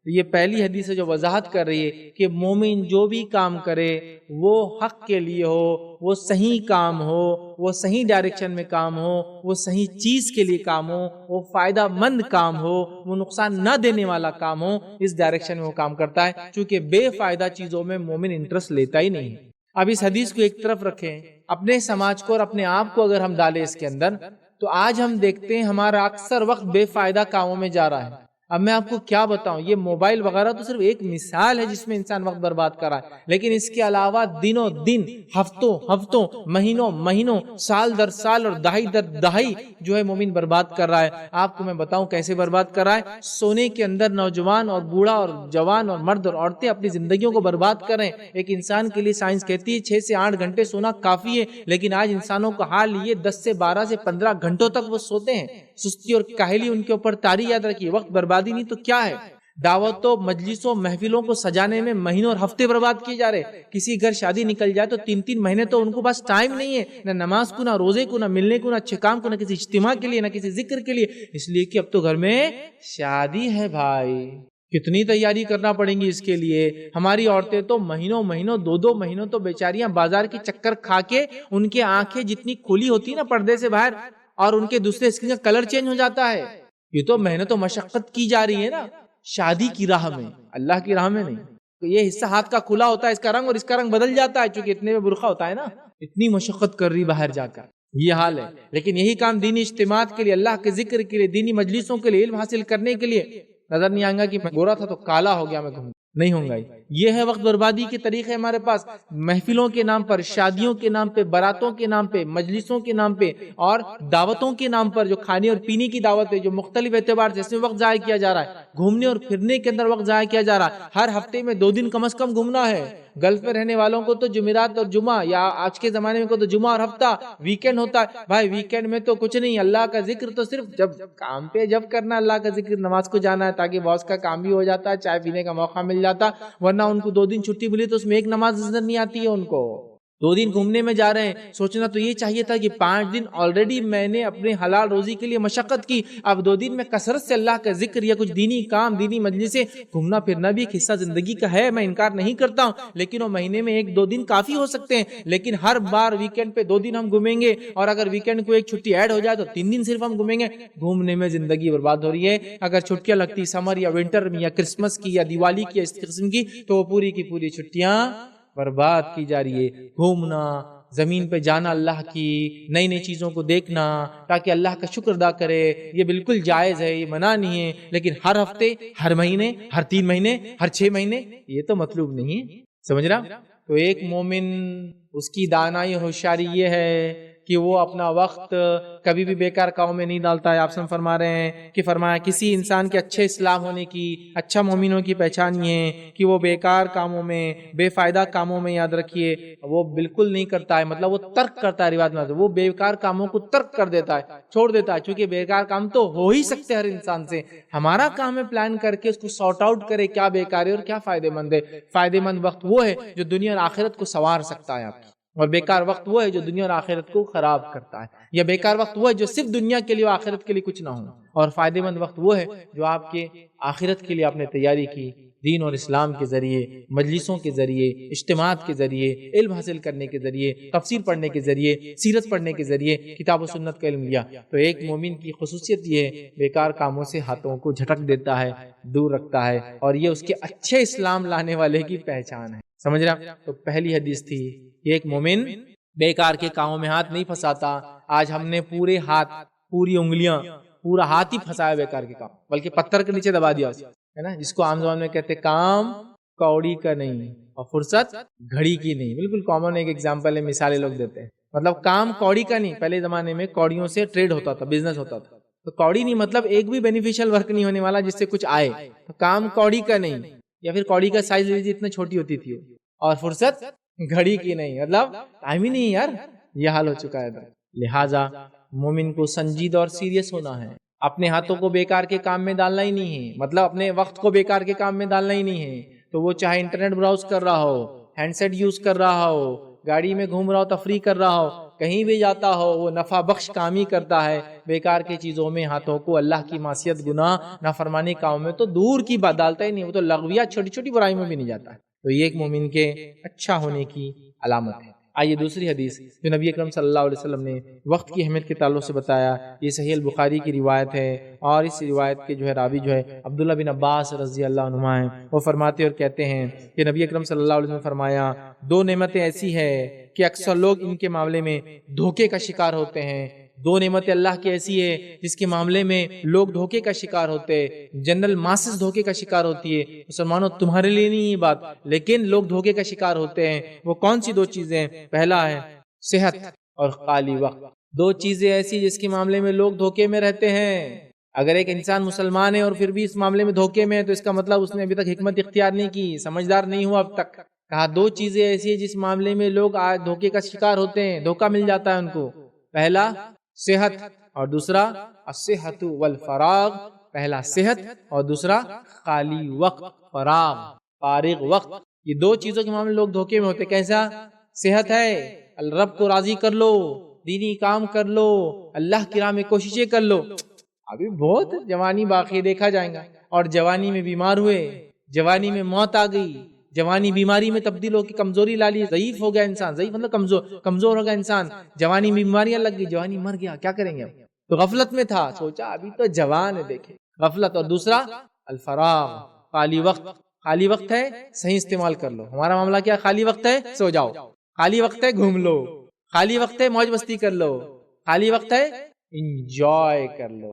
S1: یہ پہلی حدیث ہے جو وضاحت کر رہی ہے کہ مومن جو بھی کام کرے وہ حق کے لیے ہو، وہ صحیح کام ہو، وہ صحیح ڈائریکشن میں کام ہو، وہ صحیح چیز کے لیے کام ہو، وہ فائدہ مند کام ہو، وہ نقصان نہ دینے والا کام ہو، اس ڈائریکشن میں وہ کام کرتا ہے، چونکہ بے فائدہ چیزوں میں مومن انٹرسٹ لیتا ہی نہیں ہے۔ اب اس حدیث کو ایک طرف رکھیں، اپنے سماج کو اور اپنے آپ کو اگر ہم ڈالیں اس کے اندر، تو آج ہم دیکھتے ہیں ہمارا اکثر وقت بے فائدہ کاموں میں جا رہا ہے۔ اب میں آپ کو کیا بتاؤں، یہ موبائل وغیرہ تو صرف ایک مثال ہے جس میں انسان وقت برباد کر رہا ہے، لیکن اس کے علاوہ دنوں دن، ہفتوں، مہینوں، سال در سال اور دہائی در دہائی جو ہے مومن برباد کر رہا ہے۔ آپ کو میں بتاؤں کیسے برباد کر رہا ہے۔ سونے کے اندر نوجوان اور بوڑھا اور جوان اور مرد اور عورتیں اپنی زندگیوں کو برباد کر رہے ہیں۔ ایک انسان کے لیے سائنس کہتی ہے 6 سے 8 گھنٹے سونا کافی ہے، لیکن آج انسانوں کا حال یہ 10 سے 12 سے 15 گھنٹوں تک وہ سوتے ہیں۔ سستی اور کاہلی ان کے اوپر طاری، یاد رکھیے، وقت بربادی نہیں تو کیا ہے۔ دعوتوں، مجلسوں، محفلوں کو سجانے میں مہینوں اور ہفتے برباد کیے جا رہے۔ کسی گھر شادی نکل جائے تو 3 مہینے تو ان کو بس ٹائم نہیں ہے، نہ نماز کو، نہ روزے کو، نہ ملنے کو، نہ اچھے کام کو، نہ کسی اجتماع کے لیے، نہ کسی ذکر کے لیے، اس لیے کہ اب تو گھر میں شادی ہے بھائی۔ کتنی تیاری کرنا پڑیں گی اس کے لیے۔ ہماری عورتیں تو مہینوں 2 مہینوں تو بیچاریاں بازار کی چکر کھا کے، ان کے آنکھیں جتنی کھلی ہوتی نا پردے سے باہر، اور ان کے دوسرے اسکن کا کلر چینج ہو جاتا ہے۔ یہ تو محنت و مشقت کی جا رہی ہے نا شادی کی راہ میں، اللہ کی راہ میں نہیں۔ تو یہ حصہ ہاتھ کا کھلا ہوتا ہے، اس کا رنگ اور اس کا رنگ بدل جاتا ہے، چونکہ اتنے میں برقع ہوتا ہے نا، اتنی مشقت کر رہی باہر جا کر، یہ حال ہے۔ لیکن یہی کام دینی اجتماعات کے لیے، اللہ کے ذکر کے لیے، دینی مجلسوں کے لیے، علم حاصل کرنے کے لیے، نظر نہیں آئے گا کہ میں گورا تھا تو کالا ہو گیا، میں نہیں ہوں گا۔ یہ ہے وقت بربادی کے طریقے ہمارے پاس، محفلوں کے نام پر، شادیوں کے نام پہ، باراتوں کے نام پہ، مجلسوں کے نام پہ اور دعوتوں کے نام پر، جو کھانے اور پینے کی دعوت ہے، جو مختلف اعتبار سے اس میں وقت ضائع کیا جا رہا ہے۔ گھومنے اور پھرنے کے اندر وقت ضائع کیا جا رہا ہے۔ ہر ہفتے میں 2 دن کم از کم گھومنا ہے۔ گلف میں رہنے والوں کو تو جمعرات اور جمعہ، یا آج کے زمانے میں کو تو جمعہ اور ہفتہ، ویکینڈ ہوتا ہے بھائی۔ ویکینڈ میں تو کچھ نہیں، اللہ کا ذکر تو صرف جب کام پہ جب کرنا، اللہ کا ذکر، نماز کو جانا ہے تاکہ باس کا کام بھی ہو جاتا ہے، چائے پینے کا موقع مل جاتا، ورنہ ان کو 2 دن چھٹی ملی تو اس میں ایک نماز نظر نہیں آتی ہے ان کو۔ 2 دن گھومنے میں جا رہے ہیں، سوچنا تو یہ چاہیے تھا کہ 5 دن آلریڈی میں نے اپنے حلال روزی کے لیے مشقت کی، اب 2 دن میں کثرت سے اللہ کا ذکر یا کچھ دینی کام، دینی مجلسیں، گھومنا پھرنا بھی ایک حصہ زندگی کا ہے، میں انکار نہیں کرتا ہوں، لیکن وہ مہینے میں 1-2 دن کافی ہو سکتے ہیں، لیکن ہر بار ویکینڈ پہ 2 دن ہم گھومیں گے، اور اگر ویکینڈ کو ایک چھٹی ایڈ ہو جائے تو 3 دن صرف ہم گھومیں گے۔ گھومنے میں زندگی برباد ہو رہی ہے۔ اگر چھٹیاں لگتی سمر یا ونٹر میں یا کرسمس کی یا دیوالی کی یا اس قسم کی، تو وہ پوری کی پوری چھٹیاں برباد کی جا رہی ہے۔ گھومنا، زمین پہ جانا، اللہ کی نئی نئی چیزوں کو دیکھنا تاکہ اللہ کا شکر ادا کرے، یہ بالکل جائز ہے، یہ منع نہیں ہے، لیکن ہر ہفتے، ہر مہینے، ہر 3 مہینے، ہر 6 مہینے یہ تو مطلوب نہیں ہے، سمجھ رہا؟ تو ایک مومن، اس کی دانائی اور ہوشیاری یہ ہے کہ وہ اپنا وقت کبھی بھی بیکار کاموں میں نہیں ڈالتا ہے۔ آپ سے فرما رہے ہیں کہ فرمایا کسی انسان کے اچھے اسلام ہونے کی، اچھا مومنوں کی پہچان یہ ہے کہ وہ بیکار کاموں میں، بے فائدہ کاموں میں، یاد رکھیے، وہ بالکل نہیں کرتا ہے، مطلب وہ ترک کرتا ہے، روایت میں وہ بیکار کاموں کو ترک کر دیتا ہے، چھوڑ دیتا ہے، چونکہ بیکار کام تو ہو ہی سکتے ہر انسان سے۔ ہمارا کام ہے پلان کر کے اس کو سارٹ آؤٹ کرے، کیا بیکار ہے اور کیا فائدے مند ہے۔ فائدے مند وقت وہ ہے جو دنیا اور آخرت کو سنوار سکتا ہے آپ کی، اور بیکار وقت وہ ہے جو دنیا اور آخرت کو خراب کرتا ہے، یا بیکار وقت وہ ہے جو صرف دنیا کے لیے اور آخرت کے لیے کچھ نہ ہو، اور فائدے مند وقت وہ ہے جو آپ کے آخرت کے لیے آپ نے تیاری کی، دین اور اسلام کے ذریعے، مجلسوں کے ذریعے، اجتماعات کے ذریعے، علم حاصل کرنے کے ذریعے، تفسیر پڑھنے کے ذریعے، سیرت پڑھنے کے ذریعے، کتاب و سنت کا علم لیا۔ تو ایک مومن کی خصوصیت یہ ہے، بیکار کاموں سے ہاتھوں کو جھٹک دیتا ہے، دور رکھتا ہے، اور یہ اس کے اچھے اسلام لانے والے کی پہچان ہے، سمجھ رہا؟ تو پہلی حدیث تھی، ایک مومن بیکار کے کاموں میں ہاتھ نہیں پھنساتا۔ آج ہم نے پورے ہاتھ، پوری انگلیاں، پورا ہاتھ ہی پھنسایا بیکار کے کام، بلکہ پتھر کے نیچے دبا دیا ہے نا، جس کو عام زبان میں کہتے کام کوڑی کا نہیں اور فرصت گھڑی کی نہیں۔ بالکل کامن ایک ایگزامپل ہے، مثالیں لوگ دیتے ہیں، مطلب کام کوڑی کا نہیں۔ پہلے زمانے میں کوڑیوں سے ٹریڈ ہوتا تھا، بزنس ہوتا تھا، تو کوڑی نہیں مطلب ایک بھی بینیفیشل ورک نہیں ہونے والا جس سے کچھ آئے، تو کام کوڑی کا نہیں، یا پھر کوڑی کا سائز لیجیے اتنا چھوٹی ہوتی تھی، اور فرصت گھڑی کی نہیں، مطلب ٹائم ہی نہیں یار، یہ حال ہو چکا ہے۔ لہٰذا مومن کو سنجیدہ اور سیریس ہونا ہے، اپنے ہاتھوں کو بیکار کے کام میں ڈالنا ہی نہیں ہے، مطلب اپنے وقت کو بیکار کے کام میں ڈالنا ہی نہیں ہے۔ تو وہ چاہے انٹرنیٹ براؤز کر رہا ہو، ہینڈ سیٹ یوز کر رہا ہو، گاڑی میں گھوم رہا ہو، تفریح کر رہا ہو، کہیں بھی جاتا ہو، وہ نفع بخش کام ہی کرتا ہے۔ بیکار کی چیزوں میں ہاتھوں کو اللہ کی معصیت، گناہ، نافرمانی کاموں میں تو دور کی بات ڈالتا ہی نہیں، وہ تو لغویات، چھوٹی چھوٹی برائیوں میں بھی نہیں جاتا ہے۔ تو یہ ایک مومن کے اچھا ہونے کی علامت ہے۔ آئیے دوسری حدیث جو نبی اکرم صلی اللہ علیہ وسلم نے وقت کی اہمیت کے تعلق سے بتایا، یہ صحیح البخاری کی روایت ہے، اور اس روایت کے راوی عبداللہ بن عباس رضی اللہ عنہما ہیں۔ وہ فرماتے اور کہتے ہیں کہ نبی اکرم صلی اللہ علیہ وسلم نے فرمایا، 2 نعمتیں ایسی ہے کہ اکثر لوگ ان کے معاملے میں دھوکے کا شکار ہوتے ہیں۔ 2 نعمتیں اللہ کی ایسی ہے جس کے معاملے میں لوگ دھوکے کا شکار ہوتے ہیں، جنرل ماسز دھوکے کا شکار ہوتی ہے۔ مسلمانوں تمہارے لیے نہیں یہ بات، لیکن لوگ دھوکے کا شکار ہوتے ہیں۔ وہ کون سی 2 چیزیں؟ پہلا ہے صحت اور خالی وقت۔ 2 چیزیں ایسی جس کے معاملے میں لوگ دھوکے میں رہتے ہیں۔ اگر ایک انسان مسلمان ہے اور پھر بھی اس معاملے میں دھوکے میں ہے تو اس کا مطلب اس نے ابھی تک حکمت اختیار نہیں کی، سمجھدار نہیں ہوا اب تک۔ کہا 2 چیزیں ایسی ہیں جس معاملے میں لوگ آج دھوکے کا شکار ہوتے ہیں، دھوکا مل جاتا ہے ان کو۔ پہلا صحت، اور دوسرا الصحت والفراغ۔ پہلا صحت اور دوسرا خالی وقت، فراغ، فارغ وقت۔ یہ 2 چیزوں کے معاملے لوگ دھوکے میں ہوتے۔ کیسا؟ صحت ہے، رب کو راضی کر لو، دینی کام کر لو، اللہ کی راہ میں کوششیں کر لو۔ ابھی بہت جوانی باقی دیکھا جائے گا، اور جوانی میں بیمار ہوئے، جوانی میں موت آ گئی، جوانی بیماری میں تبدیل ہو کے کمزوری لا لی، ضعیف ہو گیا انسان، ضعیف مطلب کمزور ہو گیا انسان، جوانی میں بیماریاں لگ گئی، جوانی مر گیا، کیا کریں گے اب؟ تو غفلت میں تھا، سوچا ابھی تو جوان ہے، دیکھے غفلت۔ اور دوسرا الفراغ، خالی وقت۔ خالی وقت ہے، صحیح استعمال کر لو۔ ہمارا معاملہ کیا؟ خالی وقت ہے سو جاؤ، خالی وقت ہے گھوم لو، خالی وقت ہے موج مستی کر لو، خالی وقت ہے انجوائے کر لو۔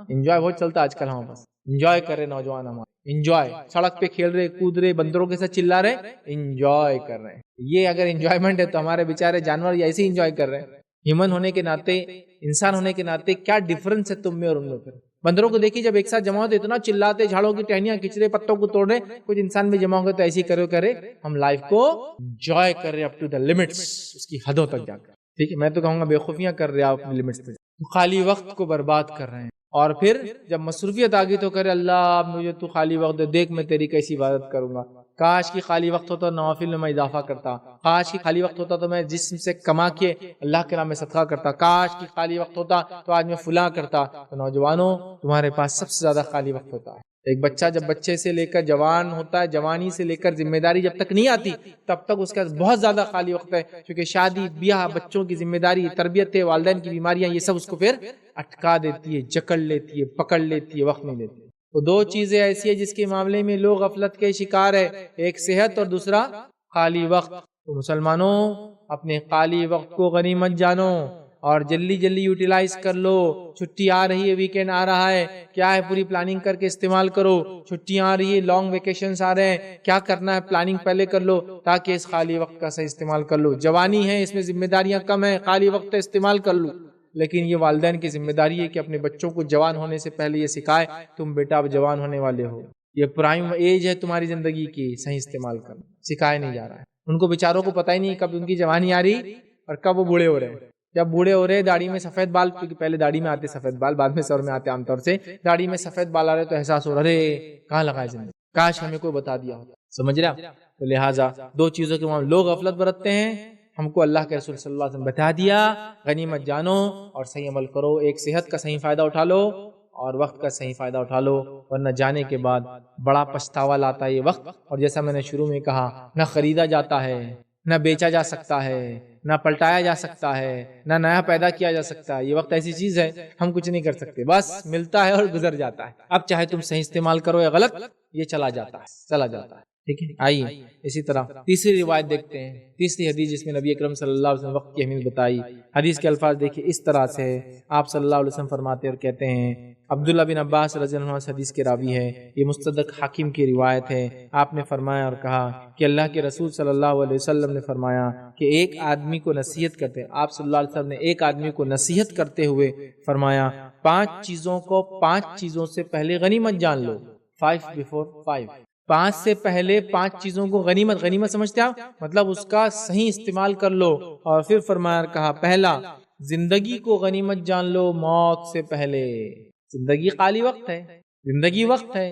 S1: انجوائے بہت چلتا آج کل ہمارے پاس، انجوائے کر رہے نوجوان ہمارے، انجوائے، سڑک پہ کھیل رہے، کود رہے، بندروں کے ساتھ چلا رہے، انجوائے کر رہے ہیں۔ یہ اگر انجوائمنٹ ہے تو ہمارے بیچارے جانور ایسے ہی انجوائے کر رہے ہیں۔ ہیومن ہونے کے ناطے، انسان ہونے کے ناطے کیا ڈفرنس ہے تم میں اور ان میں؟ پھر بندروں کو دیکھیے جب ایک ساتھ جمع ہوتے اتنا چلاتے، جھاڑوں کی ٹہنیاں کھینچ رہے، پتوں کو توڑ رہے، کچھ انسان بھی جمع ہو گئے تو ایسے ہی کرے ہم لائف کو انجوائے کر رہے اپ ٹو دا لمٹس، اس کی حدوں تک جا کر۔ ٹھیک ہے، میں تو کہوں گا بے خوفیاں کر رہے آپ اپنی لمٹس پہ، خالی وقت کو برباد کر رہے ہیں۔ اور پھر جب مصروفیت آ گئی تو کرے اللہ مجھے تو خالی وقت دے، دیکھ میں تیری کیسی عبادت کروں گا۔ کاش کی خالی وقت ہوتا تو نوافل میں اضافہ کرتا، کاش کی خالی وقت ہوتا تو میں جسم سے کما کے اللہ کے نام میں صدقہ کرتا، کاش کی خالی وقت ہوتا تو آج میں فلاں کرتا۔ تو نوجوانوں، تمہارے پاس سب سے زیادہ خالی وقت ہوتا ہے۔ ایک بچہ جب بچے سے لے کر جوان ہوتا ہے، جوانی سے لے کر ذمہ داری جب تک نہیں آتی تب تک اس کا بہت زیادہ خالی وقت ہے، کیونکہ شادی بیاہ، بچوں کی ذمہ داری، تربیت، والدین کی بیماریاں، یہ سب اس کو پھر اٹکا دیتی ہے، جکڑ لیتی ہے، پکڑ لیتی ہے، وقت نہیں دیتی۔ تو دو چیزیں ایسی ہیں جس کے معاملے میں لوگ غفلت کے شکار ہے، ایک صحت اور دوسرا خالی وقت۔ تو مسلمانوں، اپنے خالی وقت کو غنیمت جانو اور جلدی جلدی یوٹیلائز کر لو۔ چھٹی آ رہی ہے، ویکینڈ آ رہا ہے، کیا ہے پوری پلاننگ کر کے استعمال کرو۔ چھٹیاں آ رہی ہے، لانگ ویکیشنز آ رہے ہیں، کیا کرنا ہے پلاننگ پہلے کر لو تاکہ اس خالی وقت کا صحیح استعمال کر لو۔ جوانی ہے، اس میں ذمہ داریاں کم ہیں، خالی وقت کا استعمال کر لو، لیکن یہ والدین کی ذمہ داری ہے کہ اپنے بچوں کو جوان ہونے سے پہلے یہ سکھائے، تم بیٹا اب جوان ہونے والے ہو، یہ پرائم ایج ہے تمہاری زندگی کی، صحیح استعمال کرنا سکھایا نہیں جا رہا ہے۔ ان کو بیچاروں کو پتہ ہی نہیں کب ان کی جوانی آ رہی اور کب وہ بوڑھے ہو رہے ہیں۔ جب بوڑھے ہو رہے، داڑھی میں سفید بال، کیونکہ پہلے داڑھی میں آتے سفید بال، بعد میں سر میں آتے، عام طور سے داڑھی میں سفید بال آ رہے تو احساس ہو رہا ہے کہاں لگا ہے زندگی، کاش ہمیں کوئی بتا دیا ہوتا۔ سمجھ رہے آپ؟ تو لہٰذا دو چیزوں کے معاملے لوگ غفلت برتتے ہیں، ہم کو اللہ کے رسول صلی اللہ علیہ وسلم بتا دیا، غنیمت جانو اور صحیح عمل کرو۔ ایک صحت کا صحیح فائدہ اٹھا لو اور وقت کا صحیح فائدہ اٹھا لو، ورنہ جانے کے بعد بڑا پچھتاوا لاتا ہے یہ وقت۔ اور جیسا میں نے شروع میں کہا، نہ خریدا جاتا ہے، نہ بیچا جا سکتا ہے، نہ پلٹایا جا سکتا ہے، نہ نیا پیدا کیا جا سکتا ہے۔ یہ وقت ایسی چیز ہے ہم کچھ نہیں کر سکتے، بس ملتا ہے اور گزر جاتا ہے۔ اب چاہے تم صحیح استعمال کرو یا غلط، یہ چلا جاتا ہے۔ ٹھیک ہے، آئیے اسی طرح تیسری روایت دیکھتے ہیں، تیسری حدیث جس میں نبی اکرم صلی اللہ علیہ وسلم وقت کی اہمیت بتائی۔ حدیث کے الفاظ دیکھیے اس طرح سے، آپ صلی اللہ علیہ وسلم فرماتے اور کہتے ہیں، عبداللہ بن عباس رضی اللہ عنہ اس حدیث کے راوی ہے، یہ مستدرک حاکم کی روایت ہے۔ آپ نے فرمایا اور کہا کہ اللہ کے رسول صلی اللہ علیہ وسلم نے فرمایا کہ ایک آدمی کو نصیحت کرتے ہیں، آپ صلی اللہ علیہ وسلم نے ایک آدمی کو نصیحت کرتے ہوئے فرمایا، 5 چیزوں سے پہلے غنیمت جان لو۔ 5 before 5، 5 سے پہلے 5 چیزوں کو غنیمت سمجھتے آپ، مطلب اس کا صحیح استعمال کر لو۔ اور پھر فرمایا، کہا پہلا، زندگی کو غنیمت جان لو موت سے پہلے۔ زندگی خالی وقت ہے، زندگی وقت ہے،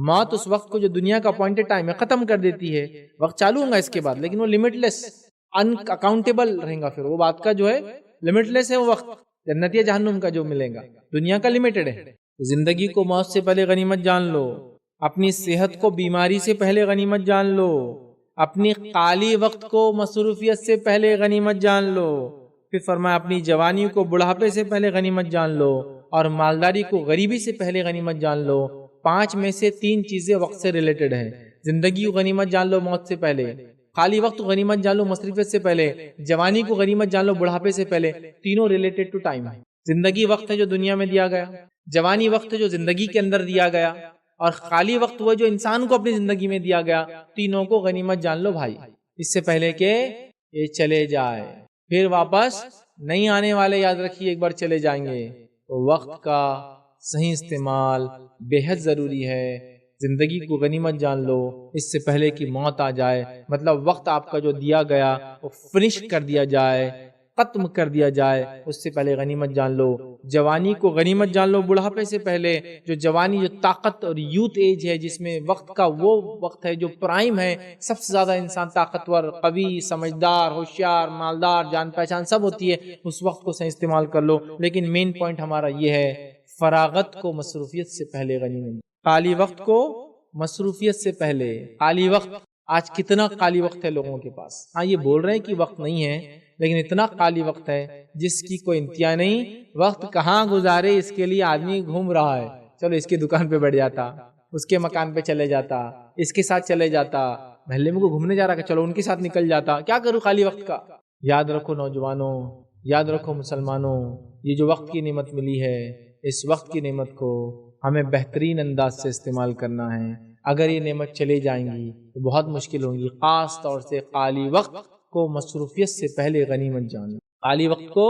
S1: موت اس وقت کو جو دنیا کا اپوائنٹڈ ٹائم ہے ختم کر دیتی ہے۔ وقت چالو ہوگا اس کے بعد، لیکن وہ لمٹ لیس، ان اکاؤنٹیبل رہے گا، پھر وہ بات کا جو ہے لمٹ لیس ہے وہ وقت، جنت یا جہنم کا جو ملے گا، دنیا کا لمیٹڈ ہے۔ زندگی کو موت سے پہلے غنیمت جان لو، اپنی صحت کو بیماری سے پہلے غنیمت جان لو، اپنی خالی وقت کو مصروفیت سے پہلے غنیمت جان لو، پھر فرمایا اپنی جوانی کو بڑھاپے سے پہلے غنیمت جان لو، اور مالداری کو غریبی سے پہلے غنیمت جان لو۔ 5 میں سے 3 چیزیں وقت سے ریلیٹڈ ہیں۔ زندگی کو غنیمت جان لو موت سے پہلے، خالی وقت کو غنیمت جان لو مصروفیت سے پہلے، جوانی کو غنیمت جان لو بڑھاپے سے پہلے۔ تینوں ریلیٹڈ ٹو ٹائم ہے۔ زندگی وقت ہے جو دنیا میں دیا گیا، جوانی وقت ہے جو زندگی کے اندر دیا گیا، اور خالی وقت وہ جو انسان کو اپنی زندگی میں دیا گیا۔ تینوں کو غنیمت جان لو بھائی، اس سے پہلے کہ یہ چلے جائے، پھر واپس نہیں آنے والے، یاد رکھیے ایک بار چلے جائیں گے۔ تو وقت کا صحیح استعمال بے حد ضروری ہے۔ زندگی کو غنیمت جان لو اس سے پہلے کہ موت آ جائے، مطلب وقت آپ کا جو دیا گیا وہ فنش کر دیا جائے، ختم کر دیا جائے، اس سے پہلے غنیمت جان لو۔ جوانی کو غنیمت جان لو بڑھاپے سے پہلے، جو جوانی جو طاقت اور یوتھ ایج ہے، جس میں وقت کا وہ وقت ہے جو پرائم ہے، سب سے زیادہ انسان طاقتور، قوی، سمجھدار، ہوشیار، مالدار، جان پہچان سب ہوتی ہے، اس وقت کو صحیح استعمال کر لو۔ لیکن مین پوائنٹ ہمارا یہ ہے، فراغت کو مصروفیت سے پہلے غنیمت، خالی وقت کو مصروفیت سے پہلے۔ خالی وقت، آج کتنا خالی وقت ہے لوگوں کے پاس؟ ہاں یہ بول رہے ہیں کہ وقت نہیں ہے، لیکن اتنا خالی وقت ہے جس کی کوئی انتہا نہیں۔ وقت کہاں گزارے اس کے لیے آدمی گھوم رہا ہے، چلو اس کی دکان پہ بیٹھ جاتا، اس کے مکان پہ چلے جاتا، اس کے ساتھ چلے جاتا، محلے میں کو گھومنے جا رہا کہ چلو ان کے ساتھ نکل جاتا، کیا کروں خالی وقت کا۔ یاد رکھو نوجوانوں، یاد رکھو مسلمانوں، یہ جو وقت کی نعمت ملی ہے، اس وقت کی نعمت کو ہمیں بہترین انداز سے استعمال کرنا ہے۔ اگر یہ نعمت چلی جائیں گی تو بہت مشکل ہوں گی، خاص طور سے خالی وقت کو مصروفیت سے پہلے غنیمت جانو۔ خالی وقت کو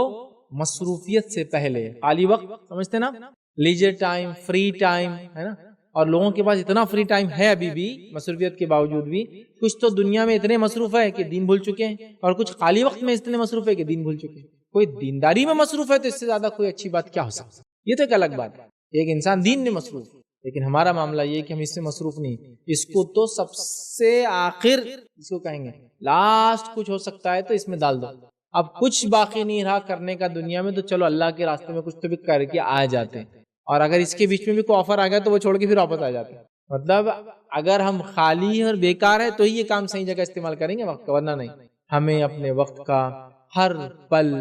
S1: مصروفیت سے پہلے، خالی وقت سمجھتے نا، لیجر ٹائم، فری ٹائم ہے نا، اور لوگوں کے پاس اتنا فری ٹائم ہے ابھی بھی مصروفیت کے باوجود بھی، کچھ تو دنیا میں اتنے مصروف ہے کہ دین بھول چکے ہیں، اور کچھ خالی وقت میں اتنے مصروف ہے کہ دین بھول چکے ہیں۔ کوئی دینداری میں مصروف ہے تو اس سے زیادہ کوئی اچھی بات کیا ہو سکتی ہے؟ یہ تو ایک الگ بات ہے، ایک انسان دین میں مصروف، لیکن ہمارا معاملہ یہ کہ ہم اس سے مصروف نہیں، اس کو تو سب سے آخر اس کو کہیں گے لاسٹ کچھ ہو سکتا ہے تو اس میں ڈال دو، اب کچھ باقی نہیں رہا کرنے کا دنیا میں، تو چلو اللہ کے راستے میں کچھ تو بھی کر کے آ جاتے ہیں، اور اگر اس کے بیچ میں بھی کوئی آفر آ گیا تو وہ چھوڑ کے پھر واپس آ جاتے ہیں۔ مطلب اگر ہم خالی اور بیکار ہے تو ہی یہ کام صحیح جگہ استعمال کریں گے وقت کا، ورنہ نہیں۔ ہمیں اپنے وقت کا ہر پل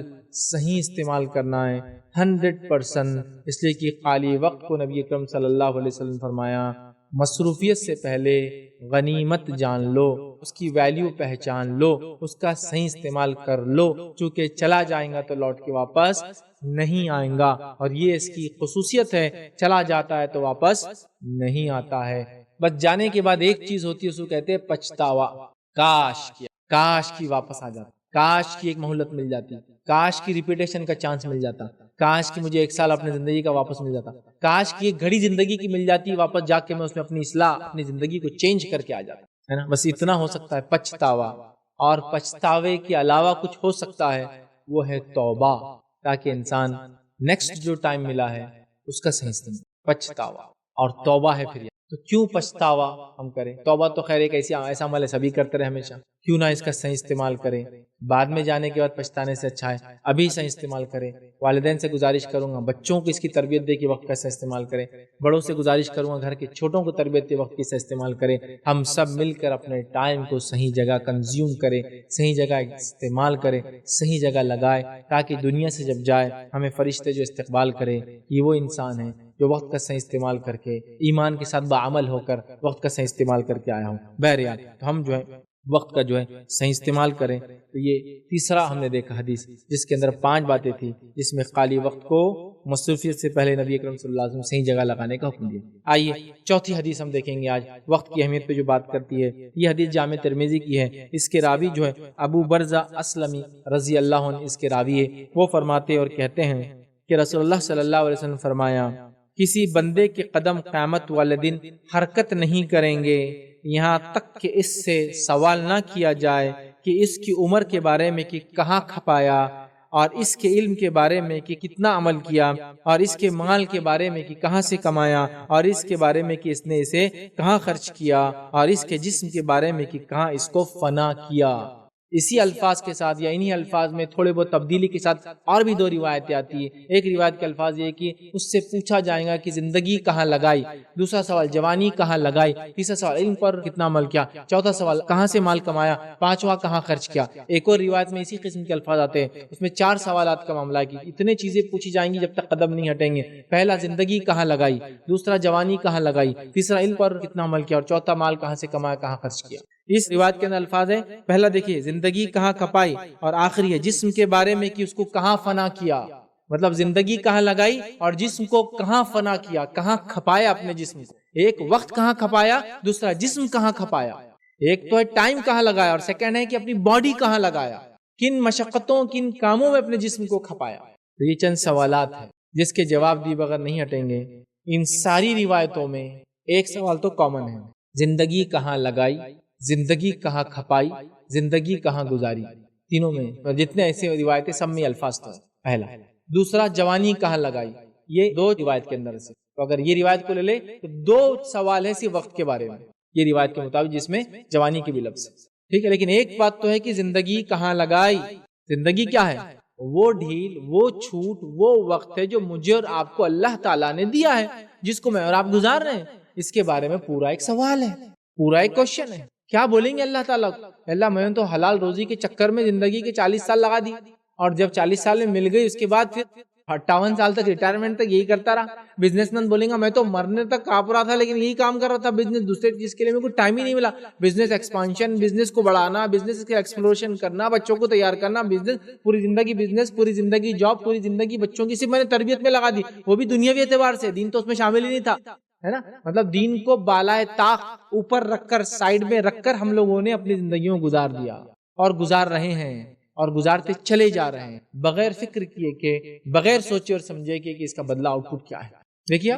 S1: صحیح استعمال کرنا ہے 100%، اس لیے کہ خالی وقت کو نبی اکرم صلی اللہ علیہ وسلم فرمایا مصروفیت سے پہلے غنیمت جان لو، اس کی ویلیو پہچان لو، اس کا صحیح استعمال کر لو، چونکہ چلا جائیں گا تو لوٹ کے واپس نہیں آئیں گا، اور یہ اس کی خصوصیت ہے، چلا جاتا ہے تو واپس نہیں آتا ہے۔ بس جانے کے بعد ایک چیز ہوتی ہے، اس کو کہتے ہیں پچھتاوا، کاش کی واپس آ جاتا، کاش کی ایک مہلت مل جاتی، کاش کی ریپیٹیشن کا چانس مل جاتا، کاش کی مجھے 1 سال اپنے زندگی کا واپس مل جاتا، کاش کی ایک گھڑی زندگی کی مل جاتی، واپس جا کے میں اس میں اپنی اصلاح، اپنی زندگی کو چینج کر کے آ جاتا ہے نا۔ بس اتنا ہو سکتا ہے پچھتاوا، اور پچھتاوے کے علاوہ کچھ ہو سکتا ہے، وہ ہے توبہ، تاکہ انسان نیکسٹ جو ٹائم ملا ہے اس کا صحیح استعمال۔ پچھتاوا اور توبہ ہے، پھر تو کیوں پچھتاوا ہم کریں؟ توبہ تو خیر ایک ایسا عمل ہے سبھی کرتے رہے ہمیشہ، کیوں نہ اس کا صحیح استعمال کریں؟ بعد میں جانے کے بعد پچھتانے سے اچھا ہے ابھی صحیح استعمال کریں۔ والدین سے گزارش کروں گا بچوں کو اس کی تربیت دے کے وقت کا صحیح استعمال کریں، بڑوں سے گزارش کروں گا گھر کے چھوٹوں کو تربیت دے وقت کی صحیح استعمال کریں۔ ہم سب مل کر اپنے ٹائم کو صحیح جگہ کنزیوم کریں، صحیح جگہ استعمال کریں، صحیح جگہ لگائیں، تاکہ دنیا سے جب جائے ہمیں فرشتے جو استقبال کریں یہ وہ انسان ہے جو وقت کا صحیح استعمال کر کے ایمان کے ساتھ بعمل ہو کر وقت کا صحیح استعمال کر کے آیا ہوں۔ بہرحال تو ہم جو ہے وقت کا جو ہے صحیح استعمال کریں۔ تو یہ تیسرا ہم نے دیکھا حدیث جس کے اندر 5 باتیں تھیں، جس میں خالی وقت کو مصروفیت سے پہلے نبی اکرم صلی اللہ علیہ وسلم صحیح جگہ لگانے کا حکم دیا۔ آئیے چوتھی حدیث ہم دیکھیں گے آج، وقت کی اہمیت پہ جو بات کرتی ہے۔ یہ حدیث جامع ترمذی کی ہے، اس کے راوی جو ہے ابو برزہ اسلمی رضی اللہ عنہ اس کے راوی ہے۔ وہ فرماتے اور کہتے ہیں کہ رسول اللہ صلی اللہ علیہ وسلم فرمایا، کسی بندے کے قدم قیامت والے دن حرکت نہیں کریں گے یہاں تک کہ اس سے سوال نہ کیا جائے کہ اس کی عمر کے بارے میں کہ کہاں کھپایا، اور اس کے علم کے بارے میں کہ کتنا عمل کیا، اور اس کے مال کے بارے میں کہ کہاں سے کمایا، اور اس کے بارے میں کہ اس نے اسے کہاں خرچ کیا، اور اس کے جسم کے بارے میں کہ کہاں اس کو فنا کیا۔ اسی الفاظ کے ساتھ یا انہی الفاظ میں تھوڑے بہت تبدیلی کے ساتھ اور بھی 2 روایتیں آتی ہیں۔ ایک روایت کے الفاظ یہ کہ اس سے پوچھا جائے گا کہ زندگی کہاں لگائی، دوسرا سوال جوانی کہاں لگائی، تیسرا سوال علم پر کتنا عمل کیا، چوتھا سوال کہاں سے مال کمایا، پانچواں کہاں خرچ کیا۔ ایک اور روایت میں اسی قسم کے الفاظ آتے ہیں، اس میں 4 سوالات کا معاملہ ہے کہ اتنے چیزیں پوچھی جائیں گی جب تک قدم نہیں ہٹیں گے۔ پہلا زندگی کہاں لگائی، دوسرا جوانی کہاں لگائی، تیسرا علم پر کتنا عمل کیا، اور چوتھا مال کہاں سے کمایا، کہاں خرچ کیا۔ اس روایت کے اندر الفاظ ہے، پہلا دیکھیے زندگی کہاں کھپائی، اور آخری ہے جسم کے بارے میں کہ اس کو کہاں فنا کیا، مطلب زندگی کہاں لگائی اور جسم کو کہاں فنا کیا، کہاں کھپایا اپنے جسم کو۔ ایک وقت کہاں کھپایا، دوسرا جسم کہاں کھپایا۔ ایک تو ہے ٹائم کہاں لگایا، اور سیکنڈ ہے کہ اپنی باڈی کہاں لگایا، کن مشقتوں کن کاموں میں اپنے جسم کو کھپایا۔ تو یہ چند سوالات ہیں جس کے جواب دی بغیر نہیں ہٹیں گے۔ ان ساری روایتوں میں ایک سوال تو کامن ہے، زندگی کہاں لگائی، زندگی کہاں کھپائی، زندگی کہاں گزاری۔ تینوں میں جتنے ایسے روایتیں سب میں الفاظ تو ہے پہلا۔ دوسرا جوانی کہاں لگائی، یہ 2 روایت کے اندر سے، تو اگر یہ روایت کو لے لے تو 2 سوال ہے صرف وقت کے بارے میں یہ روایت کے مطابق، جس میں جوانی کی بھی لفظ ہے، ٹھیک ہے۔ لیکن ایک بات تو ہے کہ زندگی کہاں لگائی، زندگی کیا ہے، وہ ڈھیل، وہ چھوٹ، وہ وقت ہے جو مجھے اور آپ کو اللہ تعالیٰ نے دیا ہے، جس کو میں اور آپ گزار رہے ہیں۔ اس کے بارے میں پورا ایک سوال ہے، پورا ایک کوشچن ہے۔ کیا بولیں گے اللہ تعالیٰ کو، اللہ میں نے تو حلال روزی کے چکر میں زندگی کے 40 سال لگا دی، اور جب 40 سال میں مل گئی اس کے بعد پھر 58 سال تک ریٹائرمنٹ تک یہی کرتا رہا۔ بزنس مین بولیں گا میں تو مرنے تک کاپ رہا تھا لیکن یہی کام کر رہا تھا بزنس، دوسرے چیز کے لیے میرے کو ٹائم ہی نہیں ملا۔ بزنس ایکسپانشن، بزنس کو بڑھانا، بزنس کے ایکسپلوریشن کرنا، بچوں کو تیار کرنا، بزنس پوری زندگی جاب، پوری زندگی بچوں کی صرف میں نے تربیت میں لگا دی، وہ بھی دنیاوی اعتبار سے، دین تو اس میں شامل ہی نہیں تھا، ہے نا۔ مطلب دین کو بالائے طاق اوپر رکھ کر، سائیڈ میں رکھ کر ہم لوگوں نے اپنی زندگیوں گزار دیا اور گزار رہے ہیں اور گزارتے چلے جا رہے ہیں، بغیر فکر کیے کہ، بغیر سوچے اور سمجھے کہ اس کا بدلہ آؤٹ پٹ کیا ہے۔ دیکھیے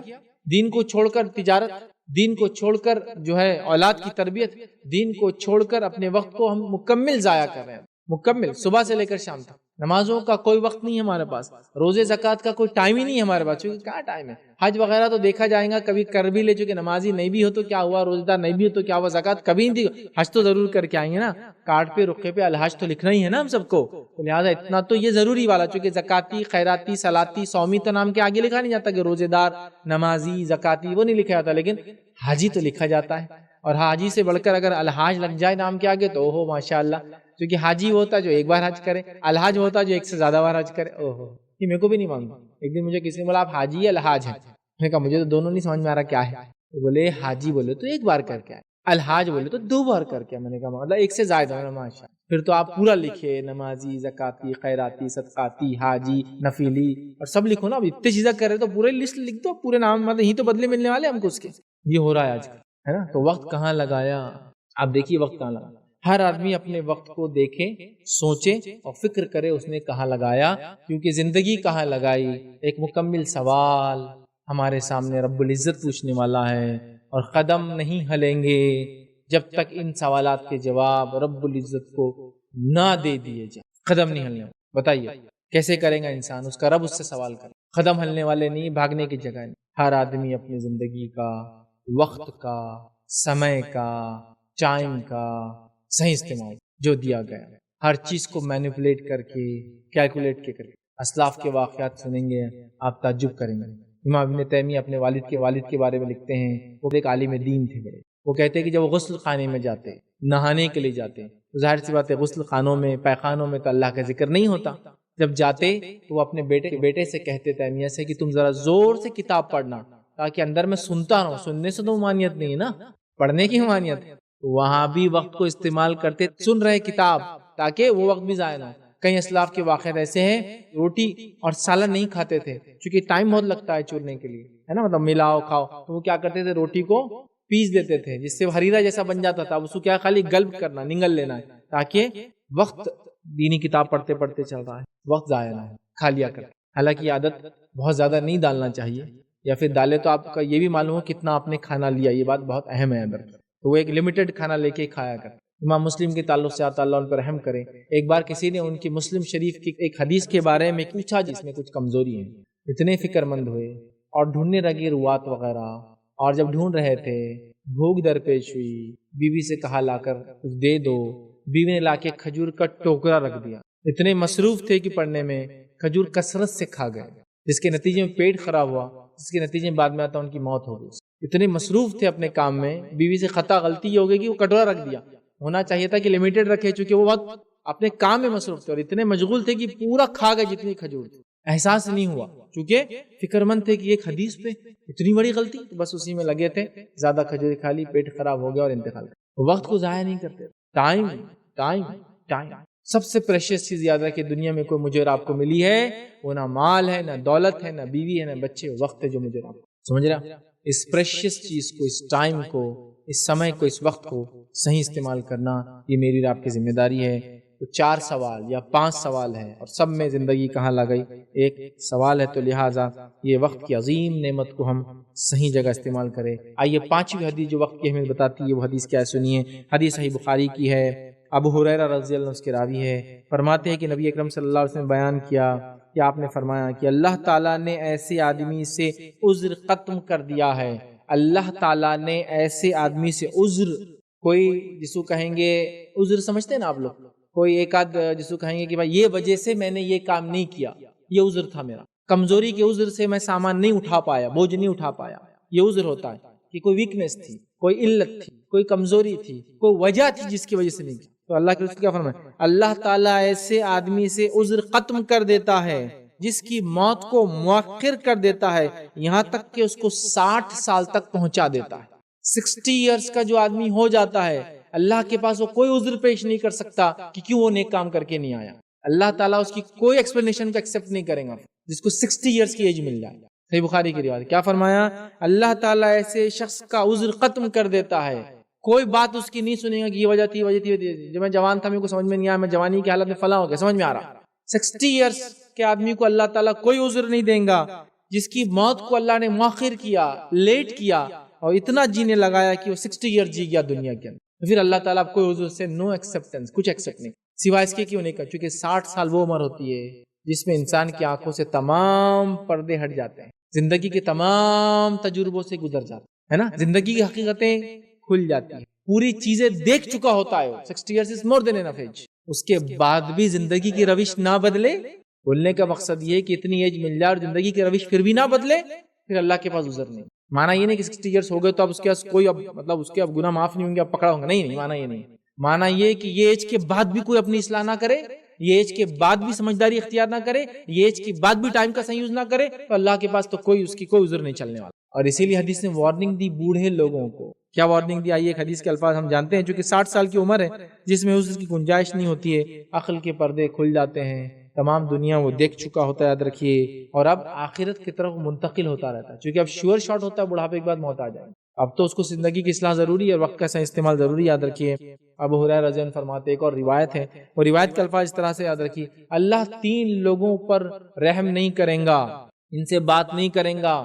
S1: دین کو چھوڑ کر تجارت، دین کو چھوڑ کر جو ہے اولاد کی تربیت، دین کو چھوڑ کر اپنے وقت کو ہم مکمل ضائع کر رہے ہیں، مکمل صبح سے لے کر شام تک۔ نمازوں کا کوئی وقت نہیں ہے ہمارے پاس، روزے زکوٰۃ کا کوئی ٹائم ہی نہیں ہے ہمارے پاس، چونکہ کیا ٹائم ہے؟ حج وغیرہ تو دیکھا جائے گا، کبھی کر بھی لے، چونکہ نمازی نہیں بھی ہو تو کیا ہوا، روزہ دار نہیں بھی ہو تو کیا ہوا، زکوٰۃ کبھی نہیں دی، حج تو ضرور کر کے آئیں گے نا، کارڈ پہ رقعے پہ الحج تو لکھنا ہی ہے نا ہم سب کو، تو لہٰذا اتنا تو یہ ضروری والا، چونکہ زکاتی، خیراتی، صلاتی، صومی تو نام کے آگے لکھا نہیں جاتا کہ روزے دار، نمازی، زکاتی، وہ نہیں لکھا جاتا، لیکن حاجی تو لکھا جاتا ہے، اور حاجی سے بڑھ کر اگر الحاج لگ جائے نام کے آگے تو اوہو ماشاءاللہ، کیونکہ حاجی وہ ہوتا ہے جو ایک بار حج کرے، الحاج وہ ہوتا ہے جو ایک سے زیادہ بار حج کرے، اوہو یہ میرے کو بھی نہیں معلوم، ایک دن مجھے کسی نے بولا آپ حاجی یا الحاج ہیں، میں نے کہا مجھے تو دونوں نہیں سمجھ میں آ رہا کیا ہے، تو بولے حاجی بولے تو ایک بار کر کے آئے، الحاج بولے تو 2 بار کر کے، میں نے کہا مطلب ایک سے زائد ہے، ماشاءاللہ، پھر تو آپ پورا لکھے، نمازی، زکاتی، خیراتی، صدقاتی، حاجی، نفیلی، اور سب لکھو نا، اب اتنی چیزیں کر رہے تو پورے لسٹ لکھ دو، پورے نام، مطلب ہی تو بدلے ملنے والے ہم کو اس کے، یہ ہو رہا ہے آج کل، ہے نا، تو وقت کہاں لگایا، آپ دیکھیے وقت کہاں لگایا، ہر آدمی اپنے وقت کو دیکھے، سوچے اور فکر کرے اس نے کہاں لگایا، کیونکہ زندگی کہاں لگائی، ایک مکمل سوال ہمارے سامنے رب العزت پوچھنے والا ہے، اور قدم نہیں ہلیں گے جب تک ان سوالات کے جواب رب العزت کو نہ دے دیے جائیں، قدم نہیں ہلنے، بتائیے کیسے کرے گا انسان، اس کا رب اس سے سوال کرے، قدم ہلنے والے نہیں، بھاگنے کی جگہ نہیں، ہر آدمی اپنی زندگی کا، وقت کا، سمے کا، ٹائم کا صحیح استعمال جو دیا گیا، ہر چیز کو مینیپولیٹ کر کے، کیلکولیٹ کے کر کے، اسلاف کے واقعات سنیں گے آپ تعجب کریں گے، امام ابن تیمیہ اپنے والد کے بارے میں لکھتے ہیں، وہ ایک عالم دین تھے بڑے، وہ کہتے ہیں کہ جب وہ غسل خانے میں جاتے، نہانے کے لیے جاتے، تو ظاہر سی بات ہے غسل خانوں میں، پیخانوں میں تو اللہ کا ذکر نہیں ہوتا، جب جاتے تو وہ اپنے بیٹے سے کہتے تیمیہ سے کہ تم ذرا زور سے کتاب پڑھنا، تاکہ اندر میں سنتا رہوں، سننے سے تو ممانعت نہیں ہے نا، پڑھنے کی ممانعت، وہاں بھی وقت کو استعمال کرتے، سن رہے کتاب، تاکہ وہ وقت بھی ضائع نہ ہو، کئی اسلاف کے واقعات ایسے ہیں روٹی اور سالن نہیں کھاتے تھے، چونکہ ٹائم بہت لگتا ہے چورنے کے لیے، ہے نا، مطلب ملاؤ کھاؤ، تو وہ کیا کرتے تھے روٹی کو پیس دیتے تھے، جس سے حریرہ جیسا بن جاتا تھا، اس کو کیا خالی گلب کرنا، نگل لینا ہے، تاکہ وقت دینی کتاب پڑھتے پڑھتے چل رہا ہے، وقت ضائع نہ ہو، کھا لیا کر، حالانکہ یہ عادت بہت زیادہ نہیں ڈالنا چاہیے، یا پھر ڈالے تو آپ کا یہ بھی معلوم ہو کتنا آپ نے کھانا لیا، یہ بات بہت اہم ہے اندر، تو وہ ایک لمیٹڈ کھانا لے کے کھایا کر۔ امام مسلم کے تعلق سے اللہ ان پر رحم کرے، ایک بار کسی نے ان کی مسلم شریف کی ایک حدیث کے بارے میں پوچھا جس میں کچھ کمزوری ہے، اتنے فکر مند ہوئے اور ڈھونڈنے لگے روات وغیرہ، اور جب ڈھونڈ رہے تھے بھوک درپیش ہوئی، بیوی سے کہا لا کر کچھ دے دو، بیوی نے لا کے کھجور کا ٹوکرا رکھ دیا، اتنے مصروف تھے کہ پڑھنے میں کھجور کثرت سے کھا گئے، جس کے نتیجے میں پیٹ خراب ہوا، جس کے نتیجے میں بعد میں آتا ان کی موت ہو گئی، اتنے مصروف تھے اپنے کام میں، بیوی سے خطا غلطی یہ ہو گئی کہ وہ کٹورا رکھ دیا، ہونا چاہیے تھا کہ لمیٹڈ رکھے، چونکہ وہ بہت اپنے کام میں مصروف تھے اور اتنے مشغول تھے کہ پورا کھا گئے جتنی کھجور تھی، احساس نہیں ہوا، چونکہ فکر مند تھے کہ ایک حدیث پہ اتنی بڑی غلطی، بس اسی میں لگے تھے، زیادہ کھجور کھا لی، پیٹ خراب ہو گیا اور انتقال کر، وقت کو ضائع نہیں کرتے، ٹائم ٹائم ٹائم سب سے پریشیس چیز یاد رکھے، دنیا میں کوئی مجھے اور آپ کو ملی ہے وہ نہ مال ہے، نہ دولت ہے، نہ بیوی ہے، نہ بچے، وقت ہے جو مجھے اور آپ کو، سمجھ رہا، اس پریشیس چیز کو، اس ٹائم کو، اس سمے کو، اس وقت کو صحیح استعمال کرنا، یہ میری اور آپ کی ذمہ داری ہے۔ تو 4 سوال یا 5 سوال ہیں اور سب میں زندگی کہاں لگئی، ایک سوال ہے، تو لہٰذا یہ وقت کی عظیم نعمت کو ہم صحیح جگہ استعمال کریں۔ آئیے 5ویں حدیث جو وقت کی اہمیت بتاتی ہے وہ حدیث کیا ہے سنیے، حدیث صحیح بخاری کی ہے، ابو ہریرہ رضی اللہ عنہ اس کے راوی ہے، فرماتے ہیں کہ نبی اکرم صلی اللہ علیہ وسلم نے بیان کیا کہ آپ نے فرمایا کہ اللہ تعالیٰ نے ایسے آدمی سے عذر ختم کر دیا ہے، اللہ تعالیٰ نے ایسے آدمی سے عذر، کوئی جس کو کہیں گے عذر سمجھتے ہیں نا آپ لوگ، کوئی ایک آدھ جس کو کہیں گے کہ بھائی یہ وجہ سے میں نے یہ کام نہیں کیا، یہ عذر تھا میرا، کمزوری کے عذر سے میں سامان نہیں اٹھا پایا، بوجھ نہیں اٹھا پایا، یہ عذر ہوتا ہے کہ کوئی ویکنس تھی، کوئی علت تھی، کوئی کمزوری تھی، کوئی وجہ تھی جس کی وجہ سے نہیں کی، تو اللہ کے رسول کیا فرمایا، اللہ تعالیٰ ایسے آدمی سے عذر ختم کر دیتا ہے جس کی موت کو مؤخر کر دیتا ہے، یہاں تک کہ اس کو 60 سال تک پہنچا دیتا ہے۔ 60 ایئرز کا جو آدمی ہو جاتا ہے، اللہ کے پاس وہ کوئی عذر پیش نہیں کر سکتا کہ کیوں وہ نیک کام کر کے نہیں آیا، اللہ تعالیٰ اس کی کوئی ایکسپلینیشن کو ایکسپٹ نہیں کریں گا، جس کو 60 ایئرز کی ایج مل جائے۔ صحیح بخاری کی روایت کیا فرمایا، اللہ تعالیٰ ایسے شخص کا عذر ختم کر دیتا ہے، کوئی بات اس کی نہیں سنے گا کہ یہ وجہ تھی، جب میں جوان تھا میرے کو سمجھ میں نہیں آیا، میں جوانی کی حالت میں فلاں ہو گیا، سمجھ میں آ رہا، 60 ایئرز کے آدمی کو اللہ تعالیٰ کوئی عذر نہیں دیں گا، جس کی موت کو اللہ نے مؤخر کیا، لیٹ کیا اور اتنا جینے لگایا کہ وہ 60 ایئر جی گیا دنیا کے اندر، پھر اللہ تعالیٰ کوئی عذر سے نو ایکسپٹنس، کچھ ایکسپٹ نہیں۔ سوائے اس کے کیوں نہیں کہا؟ چونکہ 60 سال وہ عمر ہوتی ہے جس میں انسان کی آنکھوں سے تمام پردے ہٹ جاتے ہیں، زندگی کے تمام تجربوں سے گزر جاتے ہے نا، زندگی کی حقیقتیں کھل جاتی ہیں، پوری چیزیں دیکھ چکا ہوتا ہے. 60 years is more than enough age. اس کے بعد بھی زندگی کی روش نہ بدلے. بولنے کا مقصد یہ کہ اتنی ایج مل جائے اور زندگی کی روش پھر بھی نہ بدلے، پھر اللہ کے پاس عذر نہیں. مانا یہ نہیں کہ 60 ایئرس ہو گئے تو اب اس کے پاس کوئی مطلب اس کے اب گناہ معاف نہیں ہوں گے، اب پکڑا ہوں گا، نہیں، مانا یہ نہیں. مانا یہ کہ یہ ایج کے بعد بھی کوئی اپنی اصلاح نہ کرے، یہ ایج کے بعد بھی سمجھداری اختیار نہ کرے، یہ ایج کے بعد بھی ٹائم کا صحیح یوز نہ کرے، تو اللہ کے پاس تو کوئی اس کی کوئی عذر نہیں چلنے والا. اور اسی لیے حدیث نے وارننگ دی بوڑھے لوگوں کو. کیا وارننگ دی؟ آئیے ایک حدیث کے الفاظ ہم جانتے ہیں. چونکہ 60 سال کی عمر ہے جس میں عذر کی گنجائش نہیں ہوتی ہے، عقل کے پردے کھل جاتے ہیں، تمام دنیا وہ دیکھ چکا ہوتا ہے، یاد رکھیے، اور اب آخرت کی طرف منتقل ہوتا رہتا ہے. چونکہ اب شیور شاٹ ہوتا ہے، بڑھاپے کے بعد موت آ جائے، اب تو اس کو زندگی کی اصلاح ضروری ہے اور وقت کا صحیح استعمال ضروری. یاد رکھیے ابو ہریرہ رضی اللہ عنہ فرماتے، ایک اور روایت ہے، وہ روایت کے الفاظ اس طرح سے یاد رکھیے: اللہ 3 لوگوں پر رحم نہیں کریں گا، ان سے بات نہیں کریں گا،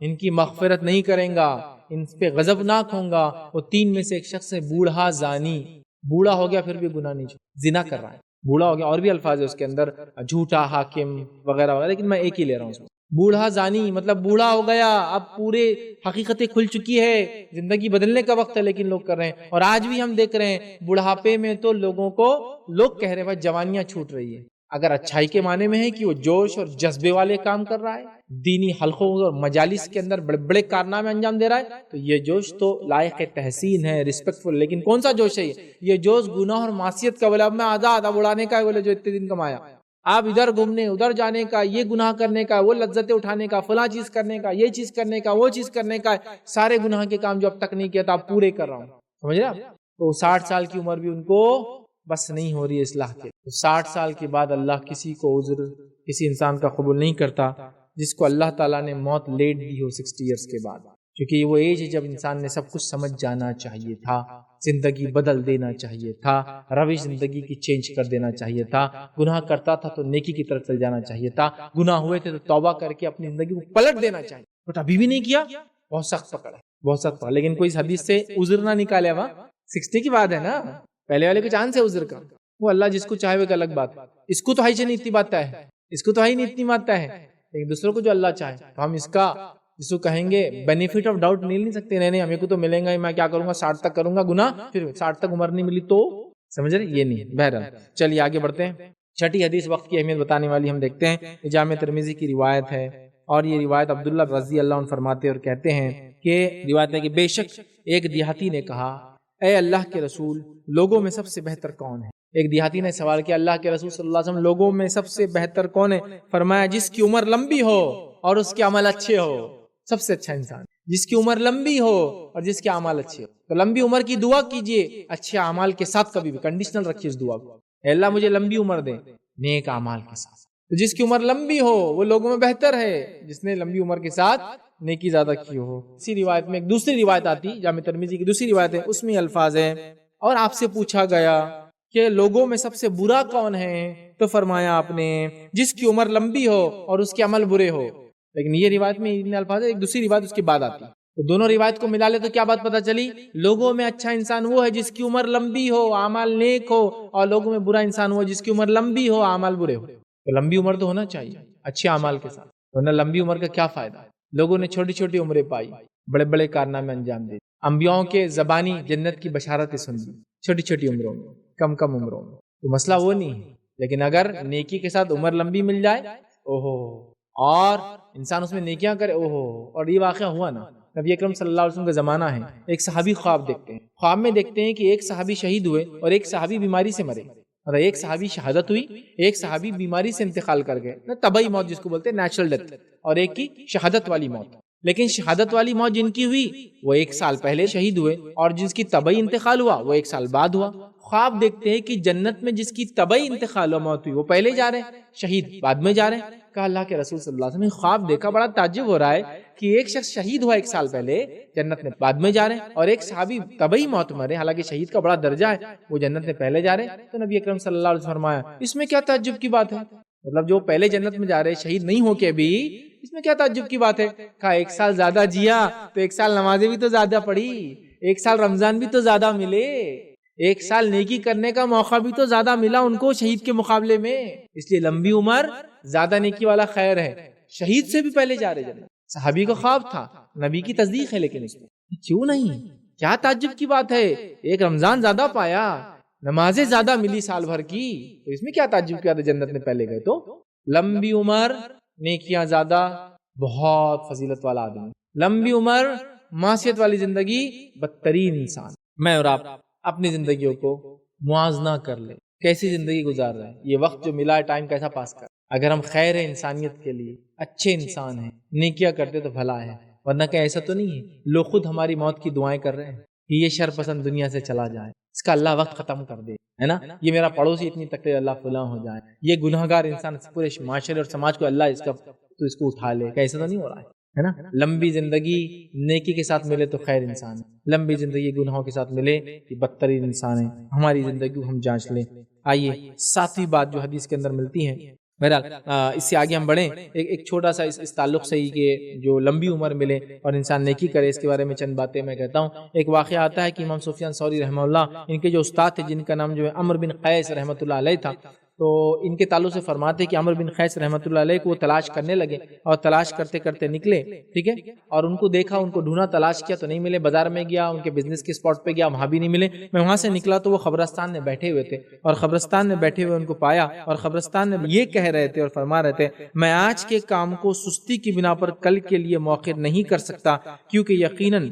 S1: ان کی مغفرت نہیں کریں گا، ان پہ غضبناک ہوں گا. وہ 3 میں سے ایک شخص ہے بوڑھا زانی. بوڑھا ہو گیا پھر بھی گناہ نہیں چھوڑا، زنا کر رہا ہے، بوڑھا ہو گیا. اور بھی الفاظ ہے اس کے اندر، جھوٹا حاکم وغیرہ وغیرہ، لیکن میں ایک ہی لے رہا ہوں. بوڑھا زانی مطلب بوڑھا ہو گیا، اب پورے حقیقتیں کھل چکی ہے، زندگی بدلنے کا وقت ہے، لیکن لوگ کر رہے ہیں. اور آج بھی ہم دیکھ رہے ہیں بڑھاپے میں تو لوگوں کو لوگ کہہ رہے ہیں بھائی جوانیاں چھوٹ رہی ہے. اگر اچھائی کے معنی میں ہے کہ وہ جوش اور جذبے والے کام کر رہا ہے، دینی حلقوں اور مجالس کے اندر بڑے بڑے کارنامے انجام دے رہا ہے، تو یہ جوش تو لائق تحسین ہے، ریسپیکٹفل. لیکن کون سا جوش ہے یہ جوش گناہ اور معصیت کا، بولے اب میں آزاد، اب اڑانے کا ہے، بولے جو اتنے دن کمایا، آپ ادھر گھومنے ادھر جانے کا، یہ گناہ کرنے کا، وہ لذتیں اٹھانے کا، فلاں چیز کرنے کا، یہ چیز کرنے کا، وہ چیز کرنے کا، سارے گناہ کے کام جو اب تک نہیں کیا تھا آپ پورے کر رہا ہوں. سمجھ رہے آپ؟ تو 60 سال کی عمر بھی ان کو بس نہیں ہو رہی ہے اصلاح کے. 60 سال کے بعد اللہ کسی کو عذر کسی انسان کا قبول نہیں کرتا جس کو اللہ تعالیٰ نے موت لیٹ دی ہو 60 ایئرس کے بعد. کیونکہ یہ وہ ایج ہے جب انسان نے سب کچھ سمجھ جانا چاہیے تھا، زندگی بدل دینا چاہیے تھا، روش زندگی کی چینج کر دینا چاہیے تھا. گناہ کرتا تھا تو نیکی کی طرف چل جانا چاہیے تھا، گناہ ہوئے تھے تو توبہ کر کے اپنی زندگی کو پلٹ دینا چاہیے. بٹ ابھی بھی نہیں کیا، بہت سخت پکڑ ہے، بہت سخت پکڑ. لیکن کوئی حدیث سے عذر نہ نکالے. وہاں 60 کی بات ہے نا، پہلے والے کو چانس ہے عذر کا، وہ اللہ جس کو چاہے وہ ایک الگ بات. اس کو تو ہی نہیں اتنی بات ہے، اس کو تو ہی نہیں اتنی بات ہے، لیکن دوسروں کو جو اللہ چاہے تو ہم اس کا جس کو کہیں گے بینیفٹ آف ڈاؤٹ نہیں سکتے. نہیں ہمیں کو تو ملیں گا، میں کیا کروں گا، 60 تک کروں گا گناہ، پھر 60 تک عمر نہیں ملی تو سمجھ رہے، یہ نہیں. بہرحال چلیے آگے بڑھتے ہیں. چھٹی حدیث وقت کی اہمیت بتانے والی ہم دیکھتے ہیں، جامع ترمذی کی روایت ہے، اور یہ روایت عبداللہ رضی اللہ عنہ فرماتے اور کہتے ہیں کہ روایت ہے کہ بے شک ایک دیہاتی نے کہا، اے اللہ کے رسول، لوگوں میں سب سے بہتر کون ہے؟ ایک دیہاتی نے سوال کیا، اللہ کے رسول صلی اللہ علیہ وسلم لوگوں میں سب سے بہتر کون ہے؟ فرمایا جس کی عمر لمبی ہو اور اس کے عمل اچھے ہو. سب سے اچھا انسان جس کی عمر لمبی ہو اور جس کے اعمال اچھے ہو. تو لمبی عمر کی دعا کیجئے اچھے اعمال کے ساتھ، کبھی بھی کنڈیشنل رکھیے اس دعا کو، اے اللہ مجھے لمبی عمر دے نیک اعمال کے ساتھ. تو جس کی عمر لمبی ہو وہ لوگوں میں بہتر ہے جس نے لمبی عمر کے ساتھ نیکی زیادہ کی ہو. اسی روایت میں ایک دوسری روایت آتی، جامع ترمذی کی دوسری روایت ہے، اس میں الفاظ ہیں، اور آپ سے پوچھا گیا کہ لوگوں میں سب سے برا کون ہے؟ تو فرمایا آپ نے جس کی عمر لمبی ہو اور اس کے عمل برے ہو. لیکن یہ روایت میں اتنے الفاظ ہے، ایک دوسری روایت اس کے بعد آتی. تو دونوں روایت کو ملا لے تو کیا بات پتہ چلی؟ لوگوں میں اچھا انسان وہ ہے جس کی عمر لمبی ہو، اعمال نیک ہو، اور لوگوں میں برا انسان وہ جس کی عمر لمبی ہو، اعمال برے ہو. تو لمبی عمر تو ہونا چاہیے اچھے اعمال کے ساتھ، ورنہ لمبی عمر کا کیا فائدہ؟ لوگوں نے چھوٹی چھوٹی عمریں پائی، بڑے بڑے کارنامے انجام دیے، انبیاؤں کے زبانی جنت کی بشارتیں سن لی چھوٹی چھوٹی عمروں میں، کم کم عمروں میں. تو مسئلہ وہ نہیں ہے، لیکن اگر نیکی کے ساتھ عمر لمبی مل جائے، اوہو، اور انسان اس میں نیکیاں کرے، اوہو. اور یہ واقعہ ہوا نا، نبی اکرم صلی اللہ علیہ وسلم کا زمانہ ہے، ایک صحابی خواب دیکھتے ہیں، خواب میں دیکھتے ہیں کہ ایک صحابی شہید ہوئے اور ایک صحابی بیماری سے مرے. اور ایک صحابی شہادت ہوئی، ایک صحابی بیماری سے انتقال کر گئے، طبعی موت جس کو بولتے ہیں نیچرل ڈیتھ، اور ایک کی شہادت والی موت. لیکن شہادت والی موت جن کی ہوئی وہ 1 سال پہلے شہید ہوئے، اور جس کی طبعی انتقال ہوا وہ 1 سال بعد ہوا. خواب دیکھتے ہیں کہ جنت میں جس کی طبعی انتقال و موت ہوئی وہ پہلے جا رہے ہیں، شہید بعد میں جا رہے ہیں. کہا اللہ کے رسول صلی اللہ علیہ وسلم نے خواب دیکھا، بڑا تعجب ہو رہا ہے کہ ایک شخص شہید ہوا 1 سال پہلے جنت میں بعد میں جا رہے ہیں، اور ایک صحابی طبعی موت مرے، حالانکہ شہید کا بڑا درجہ ہے، وہ جنت میں پہلے جا رہے ہیں. تو نبی اکرم صلی اللہ علیہ وسلم فرمایا اس میں کیا تعجب کی بات ہے؟ مطلب جو پہلے جنت میں جا رہے شہید نہیں ہو کے بھی، اس میں کیا تعجب کی بات ہے؟ کہا 1 سال زیادہ جیا تو 1 سال نمازیں بھی تو زیادہ پڑھی، 1 سال رمضان بھی تو زیادہ ملے، 1 سال نیکی کرنے کا موقع بھی تو زیادہ ملا ان کو شہید کے مقابلے میں، اس لیے لمبی عمر زیادہ نیکی والا خیر ہے، شہید سے بھی پہلے جا رہے جنت۔ صحابی کا خواب تھا، نبی کی تصدیق ہے، لیکن اس میں کیوں نہیں؟ کیا تعجب کی بات ہے؟ ایک رمضان زیادہ پایا، نمازیں زیادہ ملی سال بھر کی، تو اس میں کیا تعجب کیا تھا جنت میں پہلے گئے؟ تو لمبی عمر نیکیاں زیادہ، بہت فضیلت والا آدمی، لمبی عمر معصیت والی زندگی، بدترین انسان۔ میں اور آپ اپنی زندگیوں کو موازنہ کر لیں، کیسی زندگی گزار رہے ہیں، یہ وقت جو ملا ہے ٹائم کیسا پاس کر۔ اگر ہم خیر ہے انسانیت کے لیے، اچھے انسان ہیں، نیکیاں کرتے تو بھلا ہے، ورنہ کہ ایسا تو نہیں ہے لوگ خود ہماری موت کی دعائیں کر رہے ہیں کہ یہ شر پسند دنیا سے چلا جائے، اس کا اللہ وقت ختم کر دے، ہے نا، یہ میرا پڑوسی اتنی تکلیف اللہ فلاں ہو جائے، یہ گناہ گار انسان پورے معاشرے اور سماج کو اللہ اس کو اٹھا لے، ایسا تو نہیں ہو رہا ہے نا۔ لمبی زندگی نیکی کے ساتھ ملے تو خیر انسان ہے، لمبی زندگی گناہوں کے ساتھ ملے کہ بدترین انسان ہے۔ ہماری زندگی کو ہم جانچ لیں۔ آئیے 7ویں بات جو حدیث کے اندر ملتی ہے، بہرحال اس سے آگے ہم بڑھیں، ایک چھوٹا سا اس تعلق سے ہی کہ جو لمبی عمر ملے اور انسان نیکی کرے، اس کے بارے میں چند باتیں میں کہتا ہوں۔ ایک واقعہ آتا ہے کہ امام سفیان ثوری رحمہ اللہ، ان کے جو استاد تھے جن کا نام جو ہے عمرو بن قیس رحمۃ اللہ علیہ تھا، تو ان کے تعلق سے فرماتے کہ عمرو بن قیس رحمۃ اللہ علیہ کو وہ تلاش کرنے لگے اور تلاش کرتے کرتے نکلے، ٹھیک ہے، اور ان کو دیکھا، ان کو ڈھونڈا، تلاش کیا تو نہیں ملے، بازار میں گیا، ان کے بزنس کے اسپاٹ پہ گیا، وہاں بھی نہیں ملے۔ میں وہاں سے نکلا تو وہ قبرستان میں بیٹھے ہوئے تھے، اور قبرستان میں بیٹھے ہوئے ان کو پایا، اور قبرستان میں یہ کہہ رہے تھے اور فرما رہے تھے، میں آج کے کام کو سستی کی بنا پر کل کے لیے مؤخر نہیں کر سکتا، کیونکہ یقیناً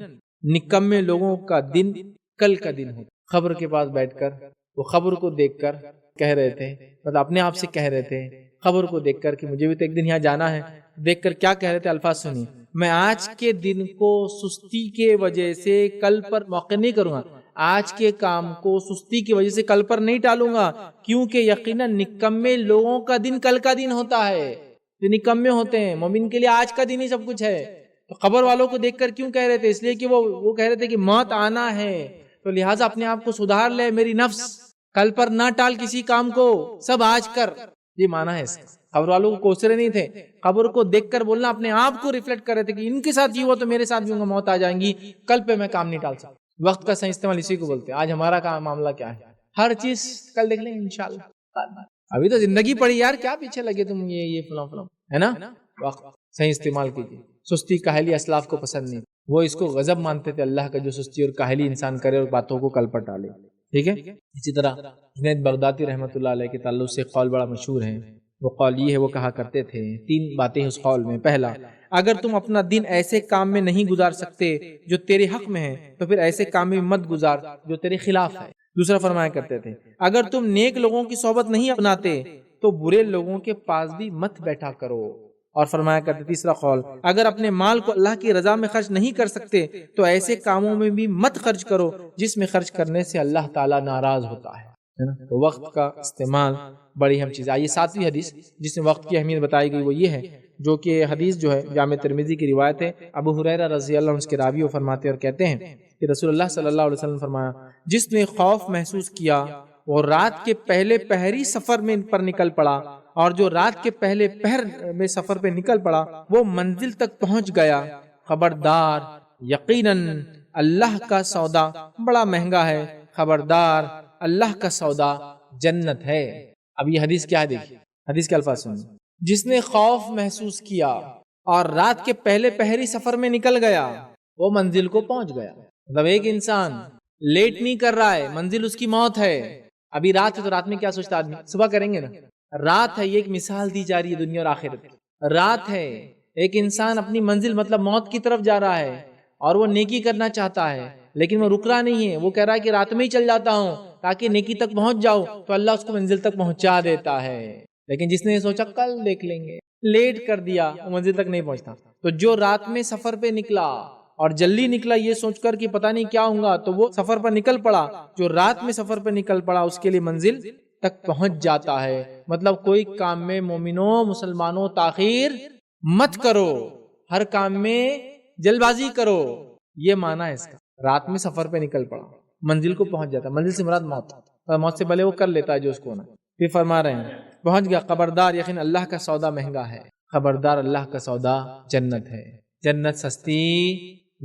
S1: نکمے لوگوں کا دن کل کا دن ہوتا۔ قبر کے پاس بیٹھ کر وہ خبر کو دیکھ کر کہہ رہے تھے، مطلب اپنے آپ سے کہہ رہے تھے خبر کو دیکھ کر کہ مجھے بھی تو ایک دن یہاں جانا ہے، دیکھ کر کیا کہہ رہے تھے، الفاظ سنیے، میں آج کے دن کو سستی کے وجہ سے کل پر موقع نہیں کروں گا، آج کے کام کو سستی کی وجہ سے کل پر نہیں ٹالوں گا، کیونکہ یقیناً نکمے لوگوں کا دن کل کا دن ہوتا ہے، جو نکمے ہوتے ہیں، مومن کے لیے آج کا دن ہی سب کچھ ہے۔ تو قبر والوں کو دیکھ کر کیوں کہہ رہے تھے؟ اس لیے کہ وہ کہہ رہے تھے کہ موت آنا ہے، تو لہٰذا اپنے آپ کو سدھار لے میری نفس، کل پر نہ ٹال کسی کام کو، سب آج کر، یہ معنی ہے اس کا۔ قبر والوں کو کوسرے نہیں تھے، قبر کو دیکھ کر بولنا، اپنے آپ کو ریفلیکٹ کر رہے تھے کہ ان کے ساتھ یہ ہوا تو میرے ساتھ بھی موت آ جائیں گی، کل پہ میں کام نہیں ٹال سکتا۔ وقت کا صحیح استعمال اسی کو بولتے ہیں۔ آج ہمارا کام معاملہ کیا ہے؟ ہر چیز کل دیکھ لیں گے انشاءاللہ، ابھی تو زندگی پڑی یار، کیا پیچھے لگے تم، یہ فلاں فلاں، ہے نا۔ وقت صحیح استعمال کیجیے۔ سستی کاہلی اسلاف کو پسند نہیں، وہ اس کو غضب مانتے تھے اللہ کا، جو سستی اور کاہلی انسان کرے اور باتوں کو کل پر ٹالے، ٹھیک ہے۔ اسی طرح جنید بغدادی رحمۃ اللہ علیہ کے تعلق سے قول بڑا مشہور ہے، وہ قول یہ ہے، وہ کہا کرتے تھے، 3 باتیں اس قول میں۔ پہلا، اگر تم اپنا دن ایسے کام میں نہیں گزار سکتے جو تیرے حق میں ہے تو پھر ایسے کام میں مت گزار جو تیرے خلاف ہے۔ دوسرا فرمایا کرتے تھے، اگر تم نیک لوگوں کی صحبت نہیں اپناتے تو برے لوگوں کے پاس بھی مت بیٹھا کرو۔ اور فرمایا کرتے تیسرا قول، اگر اپنے مال کو اللہ کی رضا میں خرچ نہیں کر سکتے تو ایسے کاموں میں بھی مت خرچ کرو جس میں خرچ کرنے سے اللہ تعالیٰ ناراض ہوتا ہے۔ تو وقت کا استعمال بڑی اہم چیز ہے۔ یہ 7ویں حدیث جس میں وقت کی اہمیت بتائی گئی وہ یہ ہے، جو کہ حدیث جو ہے جامع ترمذی کی روایت ہے، ابو ہریرہ رضی اللہ عنہ اس کے راوی وہ فرماتے اور کہتے ہیں کہ رسول اللہ صلی اللہ علیہ وسلم فرمایا، جس نے خوف محسوس کیا وہ رات کے پہلے پہری سفر میں پر نکل پڑا، اور جو رات کے پہلے پہر میں سفر پہ نکل پڑا وہ منزل تک پہنچ گیا، خبردار یقیناً اللہ کا سودا بڑا مہنگا ہے، خبردار اللہ کا سودا جنت ہے۔ اب یہ حدیث کیا ہے؟ دیکھیے حدیث کے الفاظ سنیں، جس نے خوف محسوس کیا اور رات کے پہلے پہری سفر میں نکل گیا وہ منزل کو پہنچ گیا۔ مطلب ایک انسان لیٹ نہیں کر رہا ہے، منزل اس کی موت ہے۔ ابھی رات ہے تو رات میں کیا سوچتا آدمی؟ صبح کریں گے نا، رات ہے، یہ ایک مثال دی جا رہی ہے دنیا اور آخرت کی۔ رات ہے، ایک انسان اپنی منزل مطلب موت کی طرف جا رہا ہے اور وہ نیکی کرنا چاہتا ہے، لیکن وہ رک رہا نہیں ہے، وہ کہہ رہا ہے کہ رات میں ہی چل جاتا ہوں تاکہ نیکی تک پہنچ جاؤ، تو اللہ اس کو منزل تک پہنچا دیتا ہے۔ لیکن جس نے سوچا کل دیکھ لیں گے، لیٹ کر دیا، وہ منزل تک نہیں پہنچتا۔ تو جو رات میں سفر پہ نکلا اور جلدی نکلا یہ سوچ کر کہ پتہ نہیں کیا ہوگا، تو وہ سفر پر نکل پڑا، جو رات میں سفر پہ نکل پڑا اس کے لیے منزل تک پہنچ جاتا ہے۔ مطلب کوئی کام میں مومنوں مسلمانوں تاخیر مت کرو، ہر کام میں جلد بازی کرو، یہ معنی ہے اس کا۔ رات میں سفر پہ نکل پڑا، منزل کو پہنچ جاتا ہے، منزل سے مراد موت، موت سے بھلے وہ کر لیتا ہے جو اس کو ہونا۔ پھر فرما رہے ہیں پہنچ گیا، خبردار یقین اللہ کا سودا مہنگا ہے، خبردار اللہ کا سودا جنت ہے، جنت سستی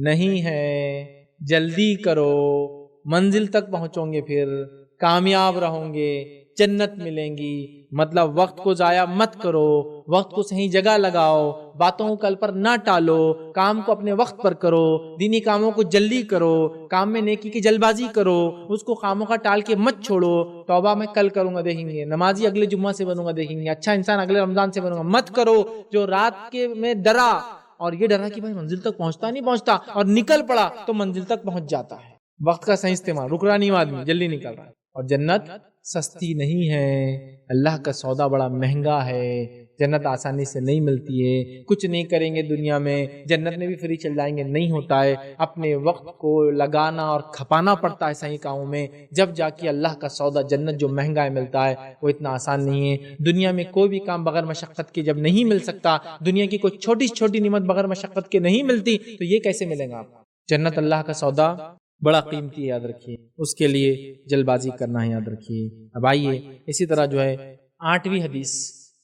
S1: نہیں ہے، جلدی کرو، منزل تک پہنچو گے، پھر کامیاب رہو گے، جنت ملیں گی۔ مطلب وقت کو ضائع مت کرو، وقت کو صحیح جگہ لگاؤ، باتوں کو کل پر نہ ٹالو، کام کو اپنے وقت پر کرو، دینی کاموں کو جلدی کرو، کام میں نیکی کی جلد بازی کرو، اس کو خاموں کا ٹال کے مت چھوڑو۔ توبہ میں کل کروں گا دیکھیں گے، نمازی اگلے جمعہ سے بنوں گا دیکھیں گے، اچھا انسان اگلے رمضان سے بنوں گا۔ مت کرو جو رات کے میں ڈرا اور یہ ڈرا کہ بھائی منزل تک پہنچتا نہیں پہنچتا، اور نکل پڑا تو منزل تک پہنچ جاتا ہے۔ وقت کا صحیح استعمال، رک رہا نہیں آدمی، جلدی نکل رہا ہے۔ اور جنت سستی نہیں ہے، اللہ کا سودا بڑا مہنگا ہے، جنت آسانی سے نہیں ملتی ہے۔ کچھ نہیں کریں گے دنیا میں، جنت میں بھی فری چل جائیں گے، نہیں ہوتا ہے۔ اپنے وقت کو لگانا اور کھپانا پڑتا ہے صحیح کاموں میں، جب جا کے اللہ کا سودا جنت جو مہنگا ہے ملتا ہے، وہ اتنا آسان نہیں ہے۔ دنیا میں کوئی بھی کام بغیر مشقت کے جب نہیں مل سکتا، دنیا کی کوئی چھوٹی چھوٹی نعمت بغیر مشقت کے نہیں ملتی، تو یہ کیسے ملے گا آپ کو؟ جنت اللہ کا سودا بڑا قیمتی ہے، یاد رکھیے، اس کے لیے جلد بازی کرنا ہے، یاد رکھیے۔ اب آئیے اسی طرح جو ہے 8ویں حدیث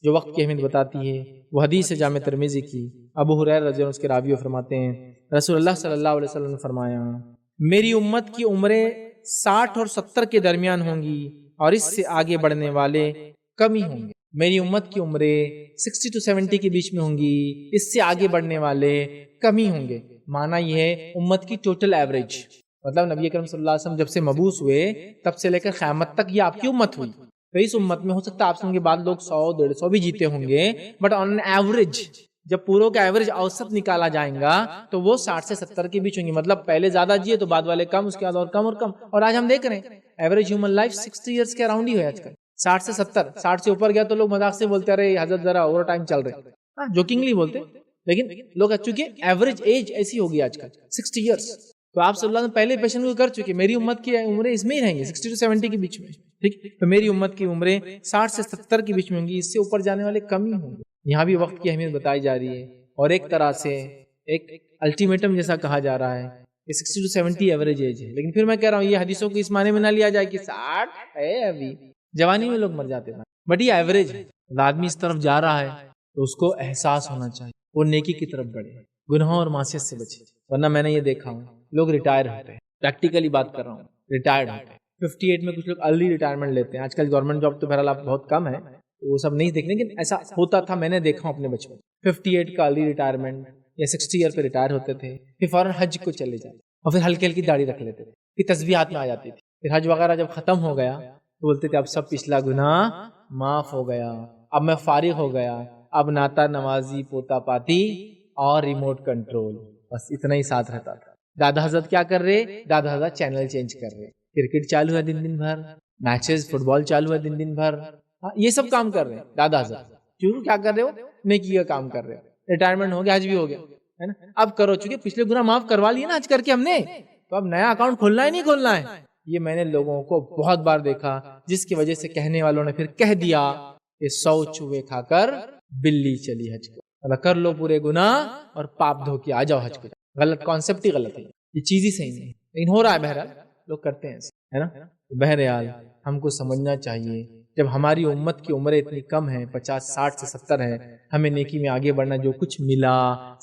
S1: جو وقت کی اہمیت بتاتی ہے، وہ حدیث ہے جامع ترمذی کی۔ ابو ہریرہ رضی اللہ عنہ اس کے راوی فرماتے ہیں، رسول اللہ صلی اللہ علیہ وسلم نے فرمایا، میری امت کی عمریں 60 اور 70 کے درمیان ہوں گی، اور اس سے آگے بڑھنے والے کم ہی ہوں گے۔ میری امت کی عمریں 60 to 70 کے بیچ میں ہوں گی، اس سے آگے بڑھنے والے کم ہی ہوں گے۔ معنی یہ ہے امت کی ٹوٹل ایوریج، مطلب نبی اکرم صلی اللہ علیہ وسلم جب سے مبعوث ہوئے تب سے لے کر قیامت تک یہ آپ کی امت ہوئی۔ تو اس امت میں ہو سکتا ہے آپ سے ان کے بعد لوگ 100-150 بھی جیتے ہوں گے، بٹ آن این ایوریج جب پوروں کا ایوریج اوسط نکالا جائیں گا تو وہ 60 سے 70 کے بیچ ہوں گے۔ مطلب پہلے زیادہ جیے تو بعد والے کم، اس کے بعد اور کم اور کم۔ اور آج ہم دیکھ رہے ہیں ایوریج ہیومن لائف 60 ایئرس کے اراؤنڈ ہی ہے آج کل، 60 سے 70۔ 60 سے اوپر گیا تو لوگ مذاق سے بولتے رہے حضرت ذرا اوور ٹائم چل رہے، جوکنگلی بولتے، لیکن لوگ چونکہ ایوریج ایج ایسی ہوگی آج کل 60 ایئرس۔ تو آپ صلی اللہ علیہ وسلم پہلے پیشن کو کر چکے، میری امت کی عمریں اس میں ہی رہیں گی 60 سے 70 کے بیچ میں، ٹھیک۔ تو میری امت کی عمریں 60 سے 70 کے بیچ میں ہوں گی، اس سے اوپر جانے والے کم ہی ہوں گے۔ یہاں بھی وقت کی اہمیت بتائی جا رہی ہے، اور ایک طرح سے ایک الٹیمیٹم جیسا کہا جا رہا ہے کہ 60 سے 70 ایوریج ایج ہے۔ لیکن پھر میں کہہ رہا ہوں یہ حدیثوں کو اس معنی میں نہ لیا جائے کہ 60 ہے، ابھی جوانی میں لوگ مر جاتے ہیں، بٹ یہ ایوریج ہے۔ آدمی اس طرف جا رہا ہے تو اس کو احساس ہونا چاہیے، وہ نیکی کی طرف بڑھے، گناہوں اور معصیت سے بچے۔ ورنہ میں نے یہ دیکھا ہوں لوگ ریٹائر ہوتے ہیں، پریکٹیکلی بات کر رہا ہوں، ریٹائرڈ ہوتے ہیں 58 میں، کچھ لوگ ارلی ریٹائرمنٹ لیتے ہیں۔ آج کل گورنمنٹ جاب تو بہرحال آپ بہت کم ہے، وہ سب نہیں دیکھنے، لیکن ایسا ہوتا تھا، میں نے دیکھا ہوں اپنے بچپن، 58 کا ارلی ریٹائرمنٹ یا 60 ایئر پہ ریٹائر ہوتے تھے، پھر فوراً حج کو چلے جاتے اور پھر ہلکی ہلکی داڑھی رکھ لیتے تھے، پھر تسبیحات میں آ جاتی تھی۔ پھر حج وغیرہ جب ختم ہو گیا تو بولتے تھے اب سب پچھلا گناہ معاف ہو گیا، اب میں فارغ ہو گیا، اب ناتا نمازی پوتا پاتی اور ریموٹ کنٹرول، بس اتنا ہی ساتھ رہتا تھا۔ دادا حضرت کیا کر رہے؟ دادا حضرت چینل چینج کر رہے، کرکٹ چالو ہے دن بھر، میچز فٹ بال چالو ہے دن بھر، یہ سب کام کر رہے ہیں دادا حضرت۔ کیوں کیا کر رہے ہو؟ نیکی کا کام کر رہے ہو، ریٹائرمنٹ ہو گیا، حج بھی ہو گیا ہے نا، اب کرو، چونکہ پچھلے گناہ معاف کروا لیے نا حج کر کے ہم نے، تو اب نیا اکاؤنٹ کھولنا ہی نہیں کھولنا ہے۔ یہ میں نے لوگوں کو بہت بار دیکھا، جس کی وجہ سے کہنے والوں نے پھر کہہ دیا کہ 100 چوہے کھا کر بلی چلی حج کو، مطلب کر لو پورے گناہ اور پاپ دھو کے آ جاؤ حج کو۔ غلط کانسیپٹ ہی غلط ہے، یہ چیز ہی صحیح نہیں، لیکن ہو رہا ہے، بہرحال لوگ کرتے ہیں ہے نا۔ بہرحال ہم کو سمجھنا چاہیے جب ہماری امت کی عمریں اتنی کم ہیں، 50 60 سے 70 ہے، ہمیں نیکی میں آگے بڑھنا، جو کچھ ملا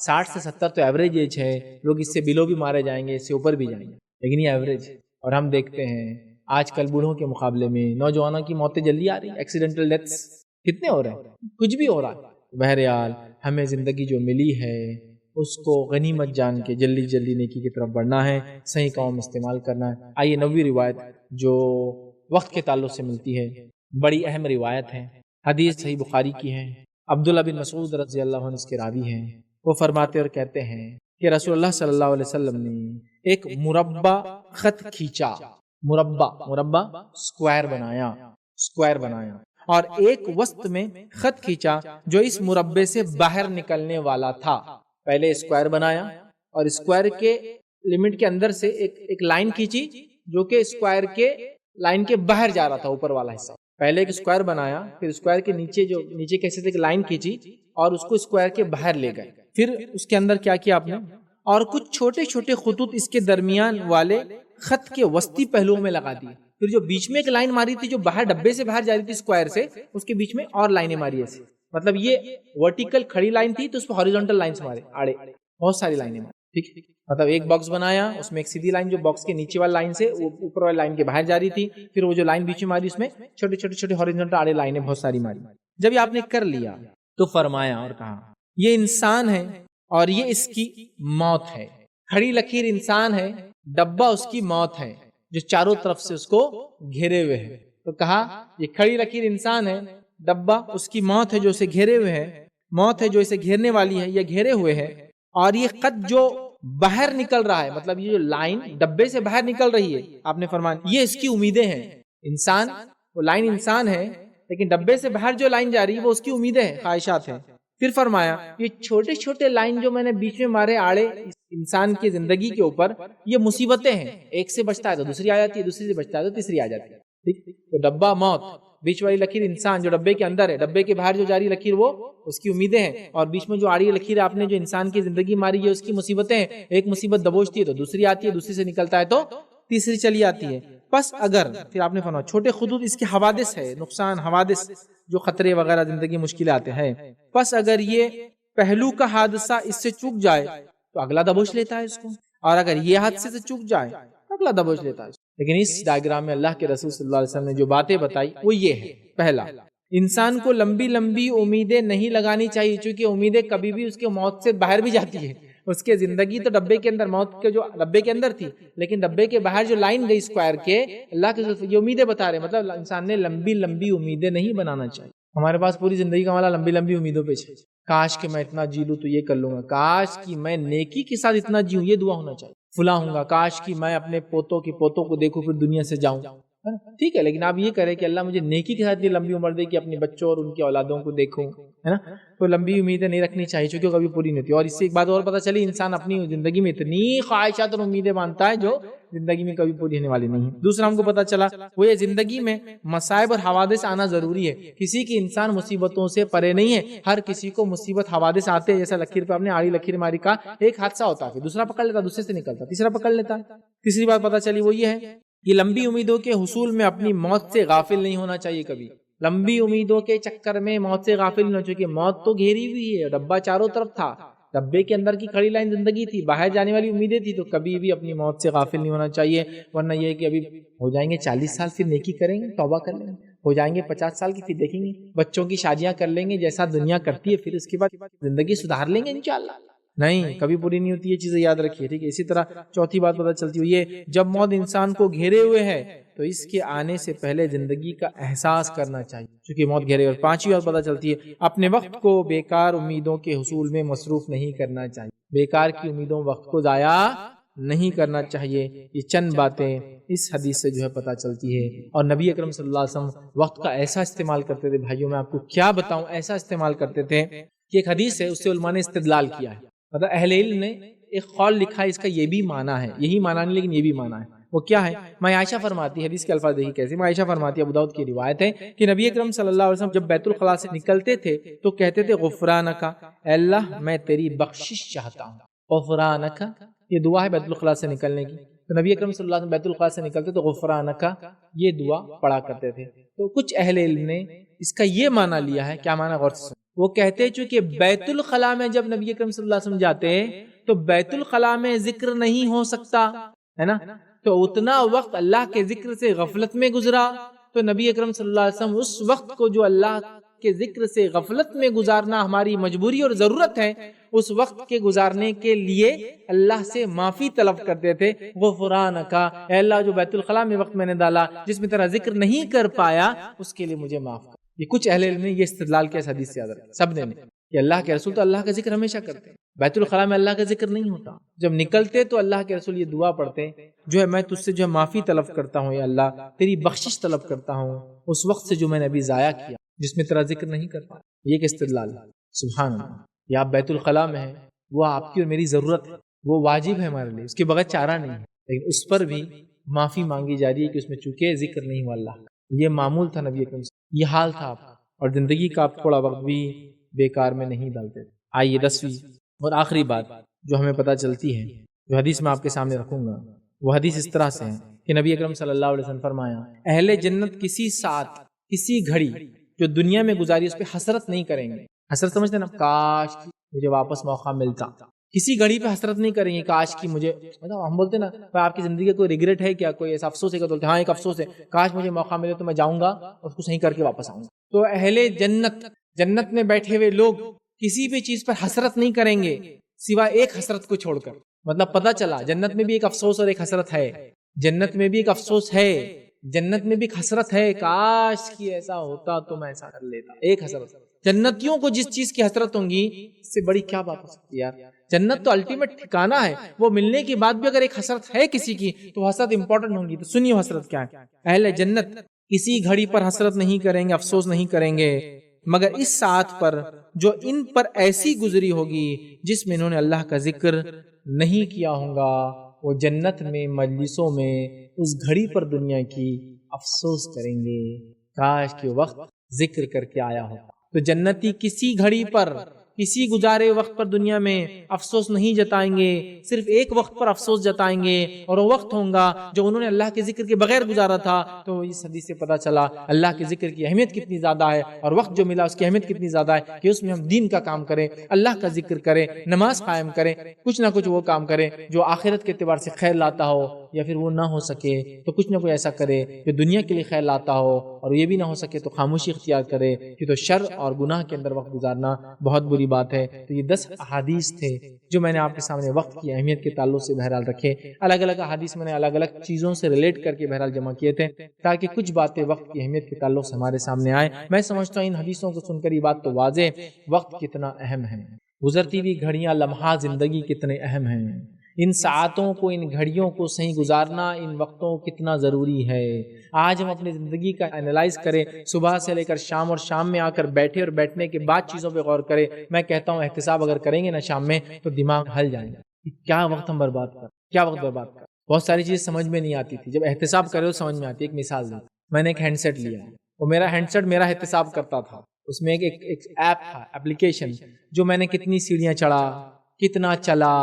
S1: 60 سے 70 تو ایوریج ایج ہے، لوگ اس سے بلو بھی مارے جائیں گے، اس سے اوپر بھی جائیں گے، لیکن یہ ایوریج ہے۔ اور ہم دیکھتے ہیں آج کل بوڑھوں کے مقابلے میں نوجوانوں کی موتیں جلدی آ رہی، ایکسیڈنٹل ڈیتھس کتنے ہو رہے ہیں، کچھ بھی ہو رہا ہے۔ بہرحال ہمیں زندگی جو ملی ہے اس کو غنیمت جان کے جلدی جلدی نیکی کی طرف بڑھنا ہے، صحیح کام استعمال کرنا ہے۔ آئیے 9ویں روایت جو وقت کے تعلق سے ملتی ہے، بڑی اہم روایت ہے، حدیث صحیح بخاری کی ہے، عبداللہ بن مسعود رضی اللہ عنہ اس کے راوی ہیں۔ وہ فرماتے اور کہتے ہیں کہ رسول اللہ صلی اللہ علیہ وسلم نے ایک مربع خط کھینچا، مربع سکوائر بنایا اور ایک وسط میں خط کھینچا جو اس مربع سے باہر نکلنے والا تھا۔ پہلے اسکوائر بنایا اور اسکوائر کے لمٹ کے اندر سے ایک لائن کھینچی جو کہ اسکوائر کے لائن کے باہر جا رہا تھا، اوپر والا حصہ۔ پہلے ایک اسکوائر بنایا، پھر اسکوائر کے نیچے کیسے سے ایک لائن کھینچی اور اس کو اسکوائر کے باہر لے گئے۔ پھر اس کے اندر کیا کیا آپ نے؟ اور کچھ چھوٹے چھوٹے خطوط اس کے درمیان والے خط کے وسطی پہلوؤں میں لگا دیے۔ پھر جو بیچ میں ایک لائن ماری تھی جو باہر ڈبے سے باہر جا رہی تھی اسکوائر سے، اس کے بیچ میں اور لائنیں ماری ایسے، مطلب یہ ورٹیکل کھڑی لائن تھی تو اس پہ ہاریزونٹل لائنز مارے، آڑے بہت ساری لائنیں ماری، ٹھیک۔ مطلب ایک باکس بنایا، اس میں ایک سیدھی لائن جو باکس کے نیچے والی لائن سے اوپر والی لائن کے باہر جا رہی تھی، پھر وہ جو لائن بیچ میں ماری اس میں چھوٹے چھوٹے چھوٹے ہاریزونٹل آڑے لائنیں بہت ساری ماری۔ جب یہ آپ نے کر لیا تو فرمایا اور کہا یہ انسان ہے اور یہ اس کی موت ہے، کھڑی لکیر انسان ہے، ڈبہ اس کی موت ہے جو چاروں طرف سے اس کو گھیرے ہوئے ہے۔ تو کہا یہ کھڑی لکیر انسان ہے، ڈبہ اس کی موت ہے جو اسے گھیرے ہوئے ہے، موت ہے جو اسے گھیرنے والی ہے یا گھیرے ہوئے ہے، اور یہ خط جو باہر نکل رہا ہے، مطلب یہ جو لائن ڈبے سے باہر نکل رہی ہے، آپ نے فرمایا یہ اس کی امیدیں ہیں۔ انسان، وہ لائن انسان ہے لیکن ڈبے سے باہر جو لائن جا رہی ہے وہ اس کی امیدیں ہیں، خواہشات ہیں۔ پھر فرمایا یہ چھوٹے چھوٹے لائن جو میں نے بیچ میں مارے آڑے انسان کی زندگی کے اوپر، یہ مصیبتیں ہیں، ایک سے بچتا ہے تو دوسری آ جاتی ہے، دوسری سے بچتا ہے تو تیسری آ جاتی ہے۔ ٹھیک، تو ڈبہ موت، بیچ والی لکیر انسان جو ڈبے کے اندر ہے، ڈبے کے باہر جو جاری لکیر وہ اس کی امیدیں ہیں، اور بیچ میں جو آڑی لکیر آپ نے جو انسان کی زندگی ماری ہے اس کی مصیبتیں ہیں۔ ایک مصیبت دبوچتی ہے تو دوسری آتی ہے، دوسری سے نکلتا ہے تو تیسری چلی آتی ہے۔ پس اگر، پھر آپ نے فرمایا چھوٹے خطوط اس کے حوادث ہے، نقصان، حوادث جو خطرے وغیرہ زندگی مشکلات ہیں، پس اگر یہ پہلو کا حادثہ اس سے چوک جائے تو اگلا دبوچ لیتا ہے اس کو، اور اگر یہ حادثے سے چوک جائے تو اگلا دبوچ لیتا ہے اس کو۔ لیکن اس ڈائیگرام میں اللہ کے رسول صلی اللہ علیہ وسلم نے جو باتیں بتائی وہ یہ ہے، پہلا، انسان کو لمبی لمبی امیدیں نہیں لگانی چاہیے، چونکہ امیدیں کبھی بھی اس کے موت سے باہر بھی جاتی ہے۔ اس کے زندگی تو ڈبے کے اندر، موت کے جو ڈبے کے اندر تھی، لیکن ڈبے کے باہر جو لائن گئی اسکوائر کے، اللہ کے رسول یہ امیدیں بتا رہے ہیں، مطلب انسان نے لمبی لمبی امیدیں نہیں بنانا چاہیے۔ ہمارے پاس پوری زندگی کا والا لمبی لمبی امیدوں پہ ہے، کاش کہ میں اتنا جی لوں تو یہ کر لوں گا، کاش کہ میں نیکی کے ساتھ اتنا جیوں، یہ دعا ہونا چاہیے، فلاں ہوں گا، کاش کہ میں اپنے پوتوں کی پوتوں کو دیکھوں پھر دنیا سے جاؤں۔ ٹھیک ہے، لیکن آپ یہ کریں کہ اللہ مجھے نیکی کے ساتھ یہ لمبی عمر دے کہ اپنے بچوں اور ان کی اولادوں کو دیکھوں، ہے نا؟ تو لمبی امیدیں نہیں رکھنی چاہیے چونکہ کبھی پوری نہیں ہوتی۔ اور اس سے ایک بات اور پتہ چلی، انسان اپنی زندگی میں اتنی خواہشات اور امیدیں باندھتا ہے جو زندگی میں کبھی پوری ہونے والی نہیں ہے۔ دوسرا ہم کو پتہ چلا وہ یہ زندگی میں مصائب اور حوادث آنا ضروری ہے، کسی کی انسان مصیبتوں سے پرے نہیں ہے، ہر کسی کو مصیبت حوادث آتے ہیں۔ جیسا لکیر پہ آپ نے آڑی لکیر ماری کا ایک حادثہ ہوتا ہے، پھر دوسرا پکڑ لیتا، دوسرے سے نکلتا، تیسرا پکڑ لیتا۔ تیسری بات پتہ چلی وہ یہ ہے کہ لمبی امیدوں کے حصول میں اپنی موت سے غافل نہیں ہونا چاہیے کبھی، لمبی امیدوں کے چکر میں موت سے غافل نہیں ہونا چاہیے، کہ موت تو گھیری ہوئی ہے، ڈبہ چاروں طرف تھا، ڈبے کے اندر کی کھڑی لائن زندگی تھی، باہر جانے والی امیدیں تھی، تو کبھی بھی اپنی موت سے غافل نہیں ہونا چاہیے۔ ورنہ یہ کہ ابھی ہو جائیں گے 40 سال پھر نیکی کریں گے، توبہ کر لیں گے، ہو جائیں گے 50 سال کی پھر دیکھیں گے، بچوں کی شادیاں کر لیں گے جیسا دنیا کرتی ہے، پھر اس کے بعد زندگی سدھار لیں گے انشاءاللہ۔ نہیں، کبھی پوری نہیں ہوتی، یہ چیزیں یاد رکھیے، ٹھیک ہے۔ اسی طرح چوتھی بات پتہ چلتی ہے یہ، جب موت انسان کو گھیرے ہوئے ہے تو اس کے آنے سے پہلے زندگی کا احساس کرنا چاہیے، چونکہ موت گھیرے ہوئے۔ پانچویں بات پتہ چلتی ہے اپنے وقت کو بیکار امیدوں کے حصول میں مصروف نہیں کرنا چاہیے، بیکار کی امیدوں وقت کو ضائع نہیں کرنا چاہیے۔ یہ چند باتیں اس حدیث سے جو ہے پتہ چلتی ہے، اور نبی اکرم صلی اللہ علیہ وسلم وقت کا ایسا استعمال کرتے تھے، بھائیوں میں آپ کو کیا بتاؤں، ایسا استعمال کرتے تھے کہ ایک حدیث ہے، اس سے علماء نے استدلال کیا ہے، مطلب اہل علم نے ایک قول لکھا ہے، اس کا یہ بھی معنی ہے، یہی معنی نہیں لیکن یہ بھی معنی ہے۔ وہ کیا ہے؟ میں عائشہ فرماتی ہے، حدیث کے الفاظ دیکھیے کیسے، میں عائشہ فرماتی ہے، ابو داؤد کی روایت ہے کہ نبی اکرم صلی اللہ علیہ وسلم جب بیت الخلاء سے نکلتے تھے تو کہتے تھے غفرانک، اے اللہ میں تیری بخشش چاہتا ہوں، غفرانک، یہ دعا ہے بیت الخلاء سے نکلنے کی۔ تو نبی اکرم صلی اللہ علیہ وسلم بیت الخلاء سے نکلتے تو غفرانک یہ دعا پڑھا کرتے تھے۔ تو کچھ اہل علم نے اس کا یہ معنی لیا ہے، کیا معنی غور سے، وہ کہتے ہیں چونکہ بیت الخلاء میں جب نبی اکرم صلی اللہ علیہ وسلم جاتے ہیں تو بیت الخلاء میں ذکر نہیں ہو سکتا ہے نا، تو اتنا وقت اللہ کے ذکر سے غفلت میں گزرا، تو نبی اکرم صلی اللہ علیہ وسلم اس وقت کو جو اللہ کے ذکر سے غفلت میں گزارنا ہماری مجبوری اور ضرورت ہے، اس وقت کے گزارنے کے لیے اللہ سے معافی طلب کرتے تھے، غفرانک، اے اللہ جو بیت الخلاء میں وقت میں نے ڈالا جس میں تیرا ذکر نہیں کر پایا اس کے لیے مجھے معاف کر۔ یہ کچھ اہل علم نے یہ استدلال کیا اس حدیث سے، سب نے کہ اللہ کے رسول تو اللہ کا ذکر ہمیشہ کرتے ہیں، بیت الخلاء میں اللہ کا ذکر نہیں ہوتا، جب نکلتے تو اللہ کے رسول یہ دعا پڑھتے جو ہے میں تجھ سے جو ہے معافی طلب کرتا ہوں، یا اللہ تیری بخشش طلب کرتا ہوں اس وقت سے جو میں نے ابھی ضائع کیا جس میں تیرا ذکر نہیں کرتا۔ یہ کہ استدلال، سبحان اللہ، یہ آپ بیت الخلاء میں ہے، وہ آپ کی اور میری ضرورت ہے، وہ واجب ہے ہمارے لیے، اس کے بغیر چارہ نہیں ہے، لیکن اس پر بھی معافی مانگی جا رہی ہے کہ اس میں چونکہ ذکر نہیں ہوا اللہ کا۔ یہ معمول تھا نبی اکرم، یہ حال تھا آپ کا، اور زندگی کا آپ تھوڑا وقت بھی بیکار میں نہیں ڈالتے۔ آئیے 10ویں اور آخری بات جو ہمیں پتہ چلتی ہے، جو حدیث میں آپ کے سامنے رکھوں گا، وہ حدیث اس طرح سے ہے کہ نبی اکرم صلی اللہ علیہ وسلم فرمایا اہل جنت کسی ساتھ کسی گھڑی جو دنیا میں گزاری اس پہ حسرت نہیں کریں گے۔ حسرت سمجھتے نا، کاش مجھے واپس موقع ملتا، کسی گھڑی پہ حسرت نہیں کریں گے کاش کی مجھے، مطلب ہم بولتے نا آپ کی زندگی کا کوئی ریگریٹ ہے کیا، کوئی ایسا افسوس ہے کہ بولتے ہاں ایک افسوس ہے، کاش مجھے موقع ملے تو میں جاؤں گا اور اس کو صحیح کر کے واپس آؤں گا۔ تو اہل جنت میں بیٹھے ہوئے لوگ کسی بھی چیز پر حسرت نہیں کریں گے سوائے ایک حسرت کو چھوڑ کر۔ مطلب پتہ چلا جنت میں بھی ایک افسوس اور ایک حسرت ہے، جنت میں بھی ایک افسوس ہے، جنت میں بھی ایک حسرت ہے، کاش کی ایسا ہوتا تو میں ایسا کر لیتا، ایک حسرت۔ جنتیوں کو جس چیز کی حسرت ہوں گی اس سے بڑی کیا بات ہو سکتی ہے یار؟ جنت تو الٹیمیٹ ٹھکانہ ہے، وہ ملنے کے بعد بھی اگر ایک حسرت ہے کسی کی تو حسرت امپورٹنٹ ہوں گی۔ تو سنیے حسرت کیا ہے۔ اہل جنت کسی گھڑی پر حسرت نہیں کریں گے، افسوس نہیں کریں گے، مگر اس ساعت پر جو ان پر ایسی گزری ہوگی جس میں انہوں نے اللہ کا ذکر نہیں کیا ہوگا۔ وہ جنت میں مجلسوں میں اس گھڑی پر دنیا کی افسوس کریں گے، کاش کہ وقت ذکر کر کے آیا ہوتا۔ تو جنتی کسی گھڑی پر، کسی گزارے وقت پر دنیا میں افسوس نہیں جتائیں گے، صرف ایک وقت پر افسوس جتائیں گے، اور وہ وقت ہوگا جو انہوں نے اللہ کے ذکر کے بغیر گزارا تھا۔ تو اس حدیث سے پتہ چلا اللہ کے ذکر کی اہمیت کتنی زیادہ ہے، اور وقت جو ملا اس کی اہمیت کتنی زیادہ ہے کہ اس میں ہم دین کا کام کریں، اللہ کا ذکر کریں، نماز قائم کریں، کچھ نہ کچھ وہ کام کریں جو آخرت کے اعتبار سے خیر لاتا ہو، یا پھر وہ نہ ہو سکے تو کچھ نہ کوئی ایسا کرے جو دنیا کے لیے خیر لاتا ہو، اور یہ بھی نہ ہو سکے تو خاموشی اختیار کرے، کہ تو شر اور گناہ کے اندر وقت گزارنا بہت بری بات ہے۔ تو یہ 10 احادیث تھے جو میں نے آپ کے سامنے وقت کی اہمیت کے تعلق سے بہرحال رکھے۔ الگ الگ احادیث میں نے الگ الگ چیزوں سے ریلیٹ کر کے بہرحال جمع کیے تھے تاکہ کچھ باتیں وقت کی اہمیت کے تعلق سے ہمارے سامنے آئیں۔ میں سمجھتا ہوں ان حدیثوں کو سن کر یہ بات تو واضح، وقت کتنا اہم ہے، گزرتی ہوئی گھڑیاں، لمحات زندگی کتنے اہم ہیں، ان ساعتوں کو، ان گھڑیوں کو صحیح گزارنا ان وقتوں کتنا ضروری ہے۔ آج ہم اپنی زندگی کا انالائز کریں، صبح سے لے کر شام، اور شام میں آ کر بیٹھے اور بیٹھنے کے بعد چیزوں پہ غور کریں۔ میں کہتا ہوں احتساب اگر کریں گے نا شام میں تو دماغ ہل جائیں گا، کیا وقت ہم برباد کر، کیا وقت برباد کر۔ بہت ساری چیزیں سمجھ میں نہیں آتی تھی، جب احتساب کرے تو سمجھ میں آتی ہے۔ ایک مثال دوں، میں نے ایک ہینڈ سیٹ لیا، وہ میرا ہینڈ سیٹ میرا احتساب کرتا تھا۔ اس میں ایک ایپ تھا، اپلیکیشن، جو میں نے کتنی سیڑھیاں چڑھا، کتنا چلا،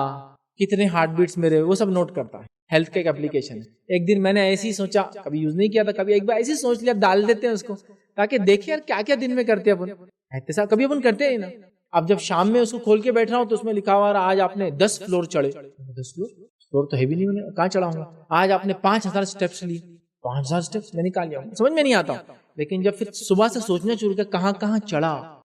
S1: کتنے ہارٹ بیٹس میرے، وہ سب نوٹ کرتا ہے۔ ہیلتھ کا ایک اپلیکیشن ہے۔ ایک دن میں نے ایسے ہی سوچا، کبھی یوز نہیں کیا تھا، کبھی ایک بار ایسے ہی سوچ لیا ڈال دیتے ہیں اس کو، تاکہ دیکھیں یار کیا کیا دن میں کرتے ہیں اپن احتساب، کبھی اپن کرتے ہیں نا۔ اب جب شام میں اس کو کھول کے بیٹھ رہا ہوں تو اس میں لکھا ہوا آج آپ نے 10 فلور چڑھے۔ 10 فلور تو ہے بھی نہیں، میں نے کہاں چڑھا ہوں۔ آج آپ نے 5000 اسٹیپس لی، 5000 اسٹیپس میں نکال لیا ہوں، سمجھ میں نہیں آتا۔ لیکن جب پھر صبح سے سوچنا شروع کیا کہاں کہاں چڑھا،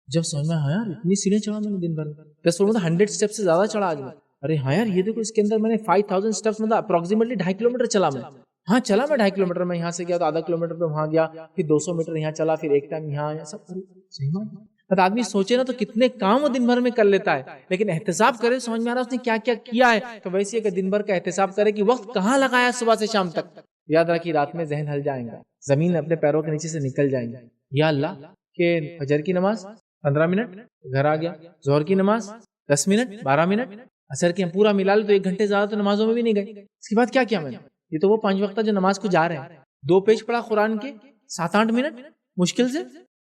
S1: جب سمجھ میں آیا یار اتنی سیڑھیاں چڑھا میں نے دن بھر میں، 10 فلور میں 100 اسٹیپس سے زیادہ چڑھا آج میں۔ ارے ہاں یار یہ دیکھو اس کے اندر میں نے 5000 اسٹیپس مطلب اپروکسیمیٹلی 2.5 کلومیٹر چلا میں۔ ہاں چلا میں 2.5 کلومیٹر، میں یہاں سے گیا تو آدھا کلومیٹر پہ وہاں گیا، پھر 200 میٹر یہاں چلا، پھر ایک ٹائم یہاں آیا، سب صحیح بات۔ آدمی سوچے نا تو کتنے کام وہ دن بھر میں کر لیتا ہے، لیکن احتساب کرے سمجھ میں آ رہا اس نے کیا کیا کیا ہے۔ تو ویسے ہی کہ دن بھر کا احتساب کرے کہ وقت کہاں لگایا صبح سے شام تک، یاد رکھیے رات میں ذہن ہل جائے گا، زمین اپنے پیروں کے نیچے سے نکل جائیں گے۔ یا اللہ کہ فجر کی نماز 15 منٹ گھر آ گیا، ظہر کی نماز 10 منٹ 12 منٹ، اثر کے پورا ملا لے تو 1 گھنٹے زیادہ تو نمازوں میں بھی نہیں گئے۔ اس کے بعد کیا کیا میں نے، یہ تو وہ 5 وقتہ جو نماز کو جا رہے ہیں، 2 پیج پڑھا قرآن کے 7-8 منٹ مشکل سے،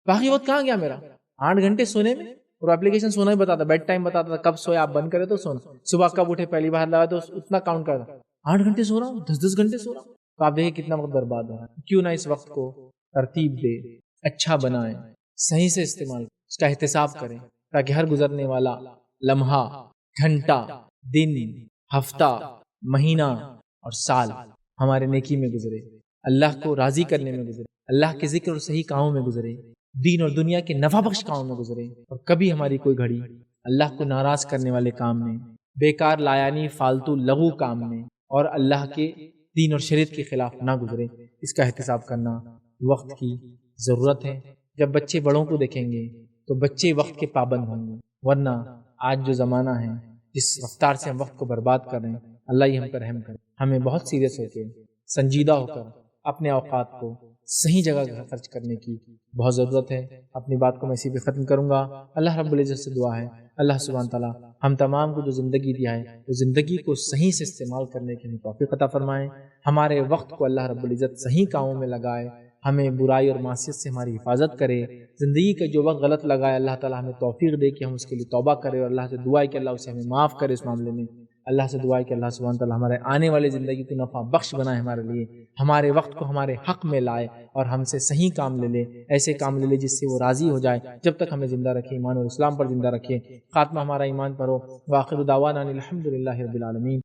S1: باقی وقت کہاں گیا میرا؟ 8 گھنٹے سونے میں، اور اپلیکیشن سونا ہی بتاتا، بیڈ ٹائم بتاتا تھا، کب سویا آپ بند کرے تو سونا، صبح کب اٹھے پہلی بار لگا تو اتنا کاؤنٹ کرتا، 8 گھنٹے سو رہا ہوں، 10 گھنٹے سو رہا ہوں۔ تو آپ دیکھیں کتنا وقت برباد ہو رہا ہے۔ کیوں نہ اس وقت کو ترتیب دے، اچھا بنائیں، صحیح سے استعمال، اس کا احتساب کریں، تاکہ ہر گزرنے والا لمحہ، گھنٹہ، دن، ہفتہ، مہینہ اور سال ہمارے نیکی میں گزرے، اللہ کو راضی کرنے میں گزرے، اللہ کے ذکر اور صحیح کاموں میں گزرے، دین اور دنیا کے نفع بخش کاموں میں گزرے، اور کبھی ہماری کوئی گھڑی اللہ کو ناراض کرنے والے کام میں، بیکار لایانی فالتو لغو کام میں، اور اللہ کے دین اور شریعت کے خلاف نہ گزرے۔ اس کا احتساب کرنا وقت کی ضرورت ہے۔ جب بچے بڑوں کو دیکھیں گے تو بچے وقت کے پابند ہوں گے، ورنہ آج جو زمانہ ہے جس رفتار سے ہم وقت کو برباد کر رہے ہیں، اللہ ہی ہم پر رحم کرے۔ ہمیں بہت سیریس ہو کے، سنجیدہ ہو کر اپنے اوقات کو صحیح جگہ خرچ کرنے کی بہت ضرورت ہے۔ اپنی بات کو میں اسی پہ ختم کروں گا۔ اللہ رب العزت سے دعا ہے اللہ سبحانہ تعالیٰ ہم تمام کو جو زندگی دیا ہے وہ زندگی کو صحیح سے استعمال کرنے کی ہمیں توفیق عطا فرمائے، ہمارے وقت کو اللہ رب العزت صحیح کاموں میں لگائے، ہمیں برائی اور معصیت سے ہماری حفاظت کرے، زندگی کا جو وقت غلط لگائے اللہ تعالیٰ ہمیں توفیق دے کہ ہم اس کے لیے توبہ کرے، اور اللہ سے دعا ہے کہ اللہ اسے ہمیں معاف کرے اس معاملے میں۔ اللہ سے دعا ہے کہ اللہ سبحانہ تعالیٰ ہمارے آنے والی زندگی کو نفع بخش بنائے ہمارے لیے، ہمارے وقت کو ہمارے حق میں لائے اور ہم سے صحیح کام لے لے، ایسے کام لے لے جس سے وہ راضی ہو جائے، جب تک ہمیں زندہ رکھے، ایمان اور اسلام پر زندہ رکھے، خاتمہ ہمارا ایمان پر ہو۔ وآخر دعوانا الحمد للہ رب العالمین۔